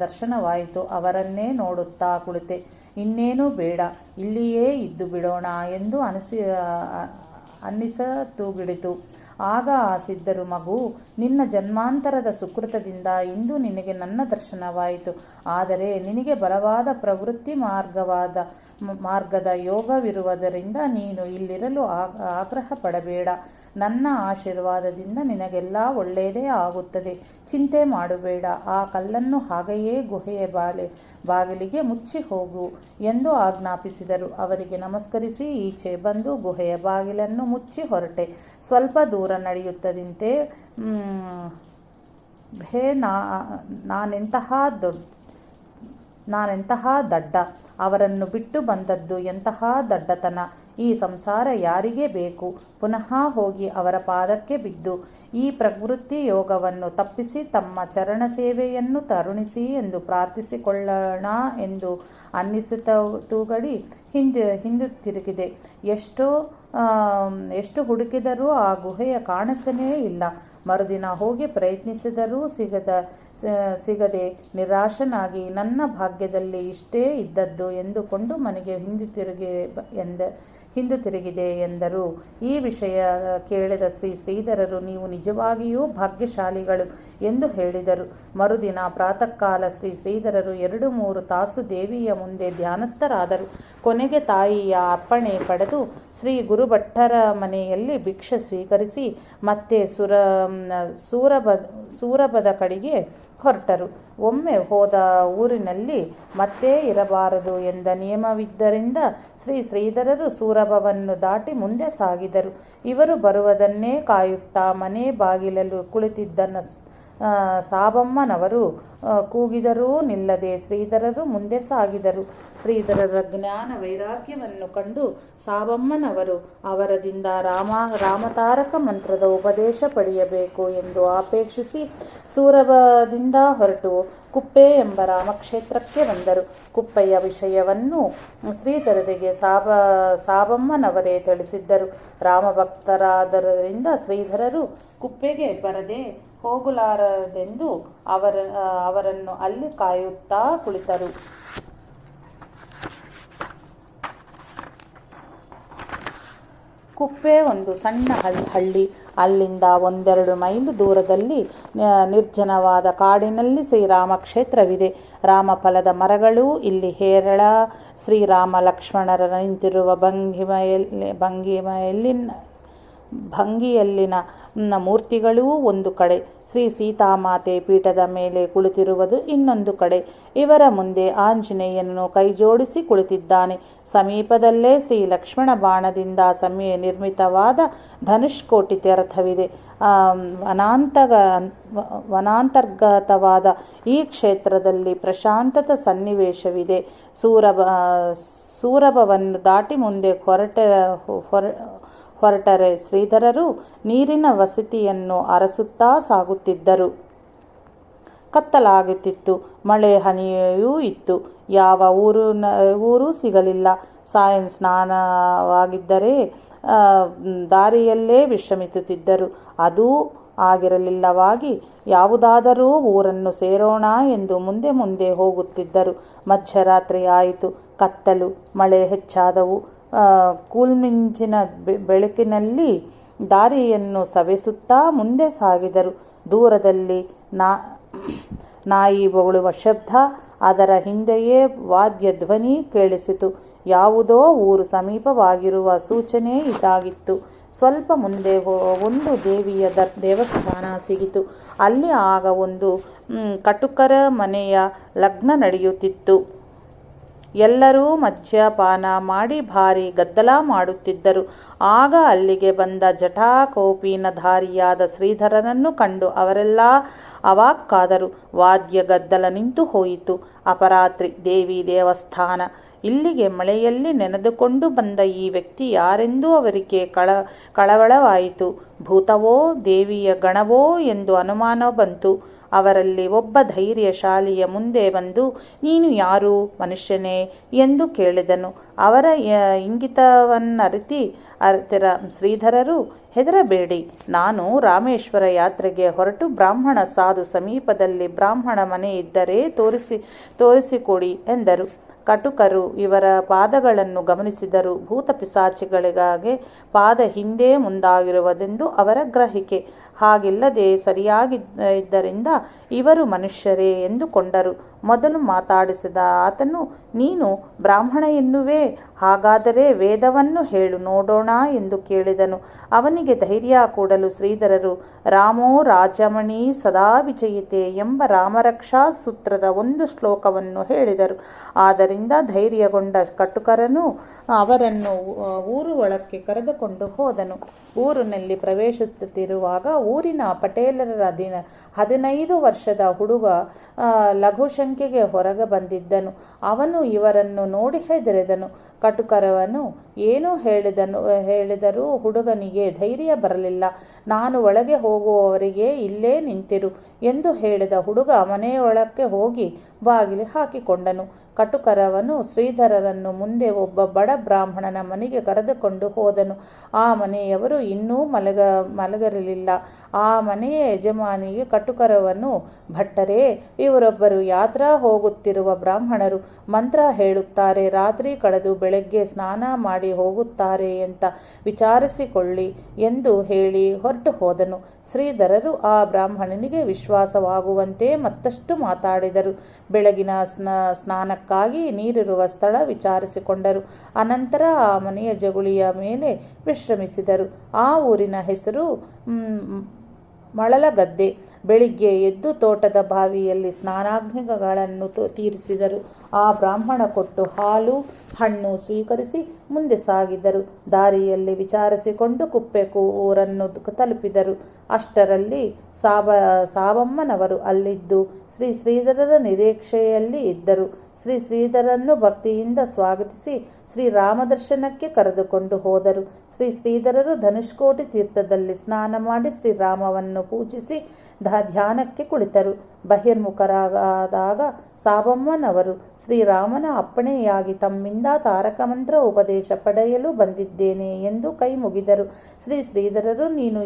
ದರ್ಶನವಾಯಿತು. ಅವರನ್ನೇ ನೋಡುತ್ತಾ ಕುಳಿತೆ. ಇನ್ನೇನು ಬೇಡ, ಇಲ್ಲಿಯೇ ಇದ್ದು ಬಿಡೋಣ ಎಂದು ಅನ್ನಿಸತೊಡಗಿತು. ಆಗ ಆ ಸಿದ್ಧರು, ಮಗು, ನಿನ್ನ ಜನ್ಮಾಂತರದ ಸುಕೃತದಿಂದ ಇಂದು ನಿನಗೆ ನನ್ನ ದರ್ಶನವಾಯಿತು. ಆದರೆ ನಿನಗೆ ಬಲವಾದ ಪ್ರವೃತ್ತಿ ಮಾರ್ಗದ ಯೋಗವಿರುವುದರಿಂದ ನೀನು ಇಲ್ಲಿರಲು ಆಗ್ರಹ ಪಡಬೇಡ. ನನ್ನ ಆಶೀರ್ವಾದದಿಂದ ನಿನಗೆಲ್ಲ ಒಳ್ಳೆಯದೇ ಆಗುತ್ತದೆ. ಚಿಂತೆ ಮಾಡಬೇಡ. ಆ ಕಲ್ಲನ್ನು ಹಾಗೆಯೇ ಗುಹೆಯ ಬಾಗಿಲಿಗೆ ಮುಚ್ಚಿ ಹೋಗು ಎಂದು ಆಜ್ಞಾಪಿಸಿದರು. ಅವರಿಗೆ ನಮಸ್ಕರಿಸಿ ಈಚೆ ಬಂದು ಗುಹೆಯ ಬಾಗಿಲನ್ನು ಮುಚ್ಚಿ ಹೊರಟೆ. ಸ್ವಲ್ಪ ದೂರ ನಡೆಯುತ್ತದಂತೆ ನಾನೆಂತಹ ದಡ್ಡ, ಅವರನ್ನು ಬಿಟ್ಟು ಬಂದದ್ದು ಎಂತಹ ದಡ್ಡತನ, ಈ ಸಂಸಾರ ಯಾರಿಗೆ ಬೇಕು? ಪುನಃ ಹೋಗಿ ಅವರ ಪಾದಕ್ಕೆ ಬಿದ್ದು ಈ ಪ್ರವೃತ್ತಿ ಯೋಗವನ್ನು ತಪ್ಪಿಸಿ ತಮ್ಮ ಚರಣ ಸೇವೆಯನ್ನು ತರುಣಿಸಿ ಎಂದು ಪ್ರಾರ್ಥಿಸಿಕೊಳ್ಳೋಣ ಎಂದು ಅನ್ನಿಸಿತುಗಡಿ ಹಿಂದಿರುಗಿದೆ. ಎಷ್ಟು ಹುಡುಕಿದರೂ ಆ ಗುಹೆಯ ಕಾಣಿಸನೇ ಇಲ್ಲ. ಮರುದಿನ ಹೋಗಿ ಪ್ರಯತ್ನಿಸಿದರೂ ಸಿಗದೆ ನಿರಾಶನಾಗಿ ನನ್ನ ಭಾಗ್ಯದಲ್ಲಿ ಇಷ್ಟೇ ಇದ್ದದ್ದು ಎಂದುಕೊಂಡು ಮನೆಗೆ ಹಿಂದಿರುಗಿದೆ ಎಂದರು. ಈ ವಿಷಯ ಕೇಳಿದ ಶ್ರೀ ಶ್ರೀಧರರು, ನೀವು ನಿಜವಾಗಿಯೂ ಭಾಗ್ಯಶಾಲಿಗಳು ಎಂದು ಹೇಳಿದರು. ಮರುದಿನ ಪ್ರಾತಃ ಕಾಲ ಶ್ರೀ ಶ್ರೀಧರರು 2-3 ತಾಸು ದೇವಿಯ ಮುಂದೆ ಧ್ಯಾನಸ್ಥರಾದರು. ಕೊನೆಗೆ ತಾಯಿಯ ಅಪ್ಪಣೆ ಪಡೆದು ಶ್ರೀ ಗುರುಭಟ್ಟರ ಮನೆಯಲ್ಲಿ ಭಿಕ್ಷೆ ಸ್ವೀಕರಿಸಿ ಮತ್ತೆ ಸೂರಭದ ಕಡೆಗೆ ಹೊರಟರು. ಒಮ್ಮೆ ಹೋದ ಊರಿನಲ್ಲಿ ಮತ್ತೆ ಇರಬಾರದು ಎಂದ ನಿಯಮವಿದ್ದರಿಂದ ಶ್ರೀ ಶ್ರೀಧರರು ಸೂರಭವನ್ನು ದಾಟಿ ಮುಂದೆ ಸಾಗಿದರು. ಇವರು ಬರುವುದನ್ನೇ ಕಾಯುತ್ತಾ ಮನೆ ಬಾಗಿಲಲ್ಲಿ ಕುಳಿತಿದ್ದ ಸಾಬಮ್ಮನವರು ಕೂಗಿದರೂ ನಿಲ್ಲದೆ ಶ್ರೀಧರರು ಮುಂದೆ ಸಾಗಿದರು. ಶ್ರೀಧರರ ಜ್ಞಾನ ವೈರಾಗ್ಯವನ್ನು ಕಂಡು ಸಾಬಮ್ಮನವರು ಅವರದಿಂದ ರಾಮತಾರಕ ಮಂತ್ರದ ಉಪದೇಶ ಪಡೆಯಬೇಕು ಎಂದು ಅಪೇಕ್ಷಿಸಿ ಸೂರಭದಿಂದ ಹೊರಟು ಕುಪ್ಪೆ ಎಂಬ ರಾಮಕ್ಷೇತ್ರಕ್ಕೆ ಬಂದರು. ಕುಪ್ಪೆಯ ವಿಷಯವನ್ನು ಶ್ರೀಧರರಿಗೆ ಸಾಬಮ್ಮನವರೇ ತಿಳಿಸಿದ್ದರು. ರಾಮಭಕ್ತರಾದರಿಂದ ಶ್ರೀಧರರು ಕುಪ್ಪೆಗೆ ಬರದೆ ಹೋಗಲಾರದೆಂದು ಅವರನ್ನು ಅಲ್ಲಿ ಕಾಯುತ್ತಾ ಕುಳಿತರು. ಕುಪ್ಪೆ ಒಂದು ಸಣ್ಣ ಹಳ್ಳಿ. ಅಲ್ಲಿಂದ 1-2 ಮೈಲು ದೂರದಲ್ಲಿ ನಿರ್ಜನವಾದ ಕಾಡಿನಲ್ಲಿ ಶ್ರೀರಾಮ ಕ್ಷೇತ್ರವಿದೆ. ರಾಮಫಲದ ಮರಗಳು ಇಲ್ಲಿ ಹೇರಳ. ಶ್ರೀರಾಮ ಲಕ್ಷ್ಮಣರ ನಿಂತಿರುವ ಭಂಗಿಯಲ್ಲಿನ ಮೂರ್ತಿಗಳೂ ಒಂದು ಕಡೆ, ಶ್ರೀ ಸೀತಾಮಾತೆ ಪೀಠದ ಮೇಲೆ ಕುಳಿತಿರುವುದು ಇನ್ನೊಂದು ಕಡೆ. ಇವರ ಮುಂದೆ ಆಂಜನೇಯನು ಕೈಜೋಡಿಸಿ ಕುಳಿತಿದ್ದಾನೆ. ಸಮೀಪದಲ್ಲೇ ಶ್ರೀ ಲಕ್ಷ್ಮಣ ಬಾಣದಿಂದ ನಿರ್ಮಿತವಾದ ಧನುಷ್ಕೋಟಿ ತೀರ್ಥವಿದೆ. ವನಾಂತರ್ಗತವಾದ ಈ ಕ್ಷೇತ್ರದಲ್ಲಿ ಪ್ರಶಾಂತತ ಸನ್ನಿವೇಶವಿದೆ. ಸೂರಭವನ್ನು ದಾಟಿ ಮುಂದೆ ಹೊರಟರೆ ಶ್ರೀಧರರು ನೀರಿನ ವಸತಿಯನ್ನು ಅರಸುತ್ತಾ ಸಾಗುತ್ತಿದ್ದರು. ಕತ್ತಲಾಗುತ್ತಿತ್ತು. ಮಳೆ ಹನಿಯೂ ಇತ್ತು. ಯಾವ ಊರೂ ಸಿಗಲಿಲ್ಲ. ಸ್ನಾನವಾಗಿದ್ದರೆ ದಾರಿಯಲ್ಲೇ ವಿಶ್ರಮಿಸುತ್ತಿದ್ದರು. ಅದೂ ಆಗಿರಲಿಲ್ಲವಾಗಿ ಯಾವುದಾದರೂ ಊರನ್ನು ಸೇರೋಣ ಎಂದು ಮುಂದೆ ಹೋಗುತ್ತಿದ್ದರು. ಮಧ್ಯರಾತ್ರಿ ಆಯಿತು. ಕತ್ತಲು, ಮಳೆ ಹೆಚ್ಚಾದವು. ಕೂಲ್ಮಿಂಚಿನ ಬೆಳಕಿನಲ್ಲಿ ದಾರಿಯನ್ನು ಸವೆಸುತ್ತಾ ಮುಂದೆ ಸಾಗಿದರು. ದೂರದಲ್ಲಿ ನಾಯಿ ಬೊಗಳುವ ಶಬ್ದ, ಅದರ ಹಿಂದೆಯೇ ವಾದ್ಯ ಧ್ವನಿ ಕೇಳಿಸಿತು. ಯಾವುದೋ ಊರು ಸಮೀಪವಾಗಿರುವ ಸೂಚನೆ ಇದಾಗಿತ್ತು. ಸ್ವಲ್ಪ ಮುಂದೆ ಒಂದು ದೇವಿಯ ದೇವಸ್ಥಾನ ಸಿಗಿತು. ಅಲ್ಲಿ ಆಗ ಒಂದು ಕಟುಕರ ಮನೆಯ ಲಗ್ನ ನಡೆಯುತ್ತಿತ್ತು. ಎಲ್ಲರೂ ಮದ್ಯಪಾನ ಮಾಡಿ ಭಾರಿ ಗದ್ದಲ ಮಾಡುತ್ತಿದ್ದರು. ಆಗ ಅಲ್ಲಿಗೆ ಬಂದ ಜಟಾಕೋಪಿನಧಾರಿಯಾದ ಶ್ರೀಧರನನ್ನು ಕಂಡು ಅವರೆಲ್ಲ ಅವಾಕ್ಕಾದರು. ವಾದ್ಯ ಗದ್ದಲ ನಿಂತು ಹೋಯಿತು. ಅಪರಾತ್ರಿ. ದೇವಿ ದೇವಸ್ಥಾನ. ಇಲ್ಲಿಗೆ ಮಳೆಯಲ್ಲಿ ನೆನೆದುಕೊಂಡು ಬಂದ ಈ ವ್ಯಕ್ತಿ ಯಾರೆಂದು ಅವರಿಗೆ ಕಳವಳವಾಯಿತು. ಭೂತವೋ ದೇವಿಯ ಗಣವೋ ಎಂದು ಅನುಮಾನ ಬಂತು. ಅವರಲ್ಲಿ ಒಬ್ಬ ಧೈರ್ಯಶಾಲಿಯ ಮುಂದೆ ಬಂದು, ನೀನು ಯಾರು, ಮನುಷ್ಯನೇ ಎಂದು ಕೇಳಿದನು. ಅವರ ಇಂಗಿತವನ್ನರಿತಿರ ಶ್ರೀಧರರು, ಹೆದರಬೇಡಿ, ನಾನು ರಾಮೇಶ್ವರ ಯಾತ್ರೆಗೆ ಹೊರಟು ಬ್ರಾಹ್ಮಣ ಸಾಧು ಸಮೀಪದಲ್ಲಿ ಬ್ರಾಹ್ಮಣ ಮನೆ ಇದ್ದರೆ ತೋರಿಸಿಕೊಡಿ ಎಂದರು. ಕಟುಕರು ಇವರ ಪಾದಗಳನ್ನು ಗಮನಿಸಿದರು. ಭೂತ ಪಿಶಾಚಿಗಳಿಗಾಗಿ ಪಾದ ಹಿಂದೆ ಮುಂದಾಗಿರುವುದೆಂದು ಅವರ ಗ್ರಹಿಕೆ. ಹಾಗಿಲ್ಲದೆ ಸರಿಯಾಗಿದ್ದರಿಂದ ಇವರು ಮನುಷ್ಯರೇ ಎಂದುಕೊಂಡರು. ಮೊದಲು ಮಾತಾಡಿಸಿದ ಆತನು, ನೀನು ಬ್ರಾಹ್ಮಣ ಎನ್ನುವೆ, ಹಾಗಾದರೆ ವೇದವನ್ನು ಹೇಳು ನೋಡೋಣ ಎಂದು ಕೇಳಿದನು. ಅವನಿಗೆ ಧೈರ್ಯ ಕೊಡಲು ಶ್ರೀಧರರು ರಾಮೋ ರಾಜಮಣಿ ಸದಾ ವಿಜಯತೆ ಎಂಬ ರಾಮರಕ್ಷಾ ಸೂತ್ರದ ಒಂದು ಶ್ಲೋಕವನ್ನು ಹೇಳಿದರು. ಆದ್ದರಿಂದ ಧೈರ್ಯಗೊಂಡ ಕಟುಕರನು ಅವರನ್ನು ಊರು ಒಳಕ್ಕೆ ಕರೆದುಕೊಂಡು ಹೋದನು. ಊರಿನಲ್ಲಿ ಪ್ರವೇಶಿಸುತ್ತಿರುವಾಗ ಊರಿನ ಪಟೇಲರ 15 ವರ್ಷದ ಹುಡುಗ ಲಘುಶಂಕೆಗೆ ಹೊರಗೆ ಬಂದಿದ್ದನು. ಅವನು ಇವರನ್ನು ನೋಡಿ ಹೆದರಿದನು. ಕಟುಕರವನು ಏನು ಹೇಳಿದರೂ ಹುಡುಗನಿಗೆ ಧೈರ್ಯ ಬರಲಿಲ್ಲ. ನಾನು ಒಳಗೆ ಹೋಗುವವರೆಗೆ ಇಲ್ಲೇ ನಿಂತಿರು ಎಂದು ಹೇಳಿದ ಹುಡುಗ ಮನೆಯೊಳಕ್ಕೆ ಹೋಗಿ ಬಾಗಿಲು ಹಾಕಿಕೊಂಡನು. ಕಟುಕರವನು ಶ್ರೀಧರರನ್ನು ಮುಂದೆ ಒಬ್ಬ ಬಡ ಬ್ರಾಹ್ಮಣನ ಮನೆಗೆ ಕರೆದುಕೊಂಡು ಹೋದನು. ಆ ಮನೆಯವರು ಇನ್ನೂ ಮಲಗಿರಲಿಲ್ಲ. ಆ ಮನೆಯ ಯಜಮಾನಿಗೆ ಕಟುಕರವನು, ಭಟ್ಟರೇ, ಇವರೊಬ್ಬರು ಯಾತ್ರಾ ಹೋಗುತ್ತಿರುವ ಬ್ರಾಹ್ಮಣರು, ಮಂತ್ರ ಹೇಳುತ್ತಾರೆ, ರಾತ್ರಿ ಕಳೆದು ಬೆಳಗ್ಗೆ ಸ್ನಾನ ಮಾಡಿ ಹೋಗುತ್ತಾರೆ ಅಂತ ವಿಚಾರಿಸಿಕೊಳ್ಳಿ ಎಂದು ಹೇಳಿ ಹೊರಟು ಹೋದನು. ಶ್ರೀಧರರು ಆ ಬ್ರಾಹ್ಮಣನಿಗೆ ವಿಶ್ವಾಸವಾಗುವಂತೆ ಮತ್ತಷ್ಟು ಮಾತಾಡಿದರು. ಬೆಳಗಿನ ಸ್ನಾನಕ್ಕಾಗಿ ನೀರಿರುವ ಸ್ಥಳ ವಿಚಾರಿಸಿಕೊಂಡರು. ಅನಂತರ ಆ ಮನೆಯ ಜಗುಳಿಯ ಮೇಲೆ ವಿಶ್ರಮಿಸಿದರು. ಆ ಊರಿನ ಹೆಸರು ಮಳಲಗದ್ದೆ. ಬೆಳಿಗ್ಗೆ ಎದ್ದು ತೋಟದ ಬಾವಿಯಲ್ಲಿ ಸ್ನಾನಾಗ್ನಿಗಳನ್ನು ತೀರಿಸಿದರು. ಆ ಬ್ರಾಹ್ಮಣ ಕೊಟ್ಟು ಹಾಲು ಹಣ್ಣು ಸ್ವೀಕರಿಸಿ ಮುಂದೆ ಸಾಗಿದರು. ದಾರಿಯಲ್ಲಿ ವಿಚಾರಿಸಿಕೊಂಡು ಕುಪ್ಪೆ ಊರನ್ನು ತಲುಪಿದರು. ಅಷ್ಟರಲ್ಲಿ ಸಾಬಮ್ಮನವರು ಅಲ್ಲಿದ್ದು ಶ್ರೀಧರರ ನಿರೀಕ್ಷೆಯಲ್ಲಿ ಇದ್ದರು. ಶ್ರೀಧರನ್ನು ಭಕ್ತಿಯಿಂದ ಸ್ವಾಗತಿಸಿ ಶ್ರೀರಾಮದರ್ಶನಕ್ಕೆ ಕರೆದುಕೊಂಡು ಹೋದರು. ಶ್ರೀಧರರು ಧನುಷ್ಕೋಟಿ ತೀರ್ಥದಲ್ಲಿ ಸ್ನಾನ ಮಾಡಿ ಶ್ರೀರಾಮವನ್ನು ಪೂಜಿಸಿ ಧ್ಯಾನಕ್ಕೆ ಕುಳಿತರು. ಬಹಿರ್ಮುಖರಾದಾಗ ಸಾಬಮ್ಮನವರು ಶ್ರೀರಾಮನ ಅಪ್ಪಣೆಯಾಗಿ ತಮ್ಮಿಂದ ತಾರಕ ಮಂತ್ರ ಉಪದೇಶ ಪಡೆಯಲು ಬಂದಿದ್ದೇನೆ ಎಂದು ಕೈ ಮುಗಿದರು. ಶ್ರೀಧರರು, ನೀನು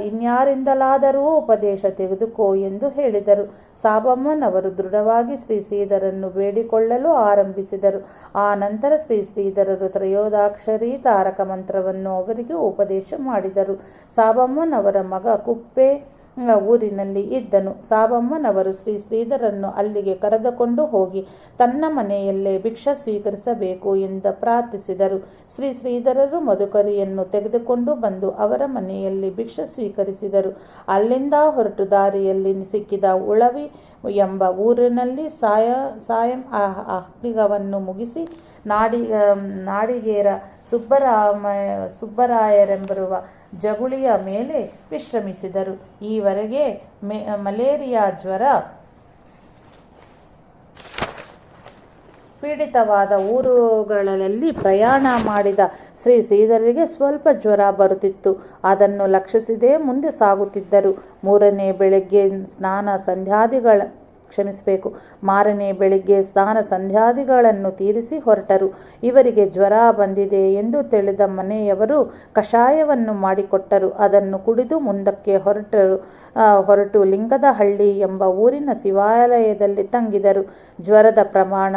ಇನ್ಯಾರಿಂದಲಾದರೂ ಉಪದೇಶ ತೆಗೆದುಕೋ ಎಂದು ಹೇಳಿದರು. ಸಾಬಮ್ಮನವರು ದೃಢವಾಗಿ ಶ್ರೀಧರನ್ನು ಬೇಡಿಕೊಳ್ಳಲು ಆರಂಭಿಸಿದರು. ಆ ನಂತರ ಶ್ರೀಧರರು ತ್ರಯೋದಾಕ್ಷರಿ ತಾರಕ ಮಂತ್ರವನ್ನು ಅವರಿಗೆ ಉಪದೇಶ ಮಾಡಿದರು. ಸಾಬಮ್ಮನವರ ಮಗ ಕುಪ್ಪೆ ಊರಿನಲ್ಲಿ ಇದ್ದನು. ಸಾಬಮ್ಮನವರು ಶ್ರೀಧರನ್ನು ಅಲ್ಲಿಗೆ ಕರೆದುಕೊಂಡು ಹೋಗಿ ತನ್ನ ಮನೆಯಲ್ಲೇ ಭಿಕ್ಷೆ ಸ್ವೀಕರಿಸಬೇಕು ಎಂದು ಪ್ರಾರ್ಥಿಸಿದರು. ಶ್ರೀಧರರು ಮಧುಕರಿಯನ್ನು ತೆಗೆದುಕೊಂಡು ಬಂದು ಅವರ ಮನೆಯಲ್ಲಿ ಭಿಕ್ಷೆ ಸ್ವೀಕರಿಸಿದರು. ಅಲ್ಲಿಂದ ಹೊರಟು ದಾರಿಯಲ್ಲಿ ಸಿಕ್ಕಿದ ಉಳವಿ ಎಂಬ ಊರಿನಲ್ಲಿ ಸಾಯಂ ಅಹ್ನಿಗವನ್ನು ಮುಗಿಸಿ ನಾಡಿಗೇರ ಸುಬ್ಬರಾಯರೆಂಬರುವ ಜಗುಳಿಯ ಮೇಲೆ ವಿಶ್ರಮಿಸಿದರು. ಈವರೆಗೆ ಮಲೇರಿಯಾ ಜ್ವರ ಪೀಡಿತವಾದ ಊರುಗಳಲ್ಲಿ ಪ್ರಯಾಣ ಮಾಡಿದ ಶ್ರೀಧರರಿಗೆ ಸ್ವಲ್ಪ ಜ್ವರ ಬರುತ್ತಿತ್ತು. ಅದನ್ನು ಲಕ್ಷಿಸದೆ ಮುಂದೆ ಸಾಗುತ್ತಿದ್ದರು. ಮಾರನೇ ಬೆಳಿಗ್ಗೆ ಸ್ನಾನ ಸಂಧ್ಯಾದಿಗಳನ್ನು ತೀರಿಸಿ ಹೊರಟರು. ಇವರಿಗೆ ಜ್ವರ ಬಂದಿದೆ ಎಂದು ತಿಳಿದ ಮನೆಯವರು ಕಷಾಯವನ್ನು ಮಾಡಿಕೊಟ್ಟರು. ಅದನ್ನು ಕುಡಿದು ಮುಂದಕ್ಕೆ ಹೊರಟು ಲಿಂಗದಹಳ್ಳಿ ಎಂಬ ಊರಿನ ಶಿವಾಲಯದಲ್ಲಿ ತಂಗಿದರು. ಜ್ವರದ ಪ್ರಮಾಣ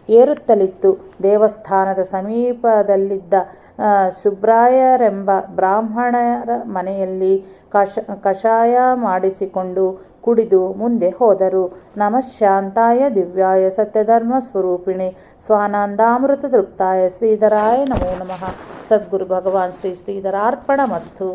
ಏರುತ್ತಲಿತ್ತು. ದೇವಸ್ಥಾನದ ಸಮೀಪದಲ್ಲಿದ್ದ ಸುಬ್ರಾಯರೆಂಬ ಬ್ರಾಹ್ಮಣರ ಮನೆಯಲ್ಲಿ ಕಷಾಯ ಮಾಡಿಸಿಕೊಂಡು ಕುಡಿದು ಮುಂದೆ ಹೋದರು. ನಮಃ ಶಾಂತಾಯ ದಿವ್ಯಾಯ ಸತ್ಯಧರ್ಮ ಸ್ವರೂಪಿಣೆ ಸ್ವಾನಂದಾಮೃತ ತೃಪ್ತಾಯ ಶ್ರೀಧರಾಯ ನಮೋ ನಮಃ. ಸದ್ಗುರು ಭಗವಾನ್ ಶ್ರೀಧರಾರ್ಪಣಮಸ್ತು.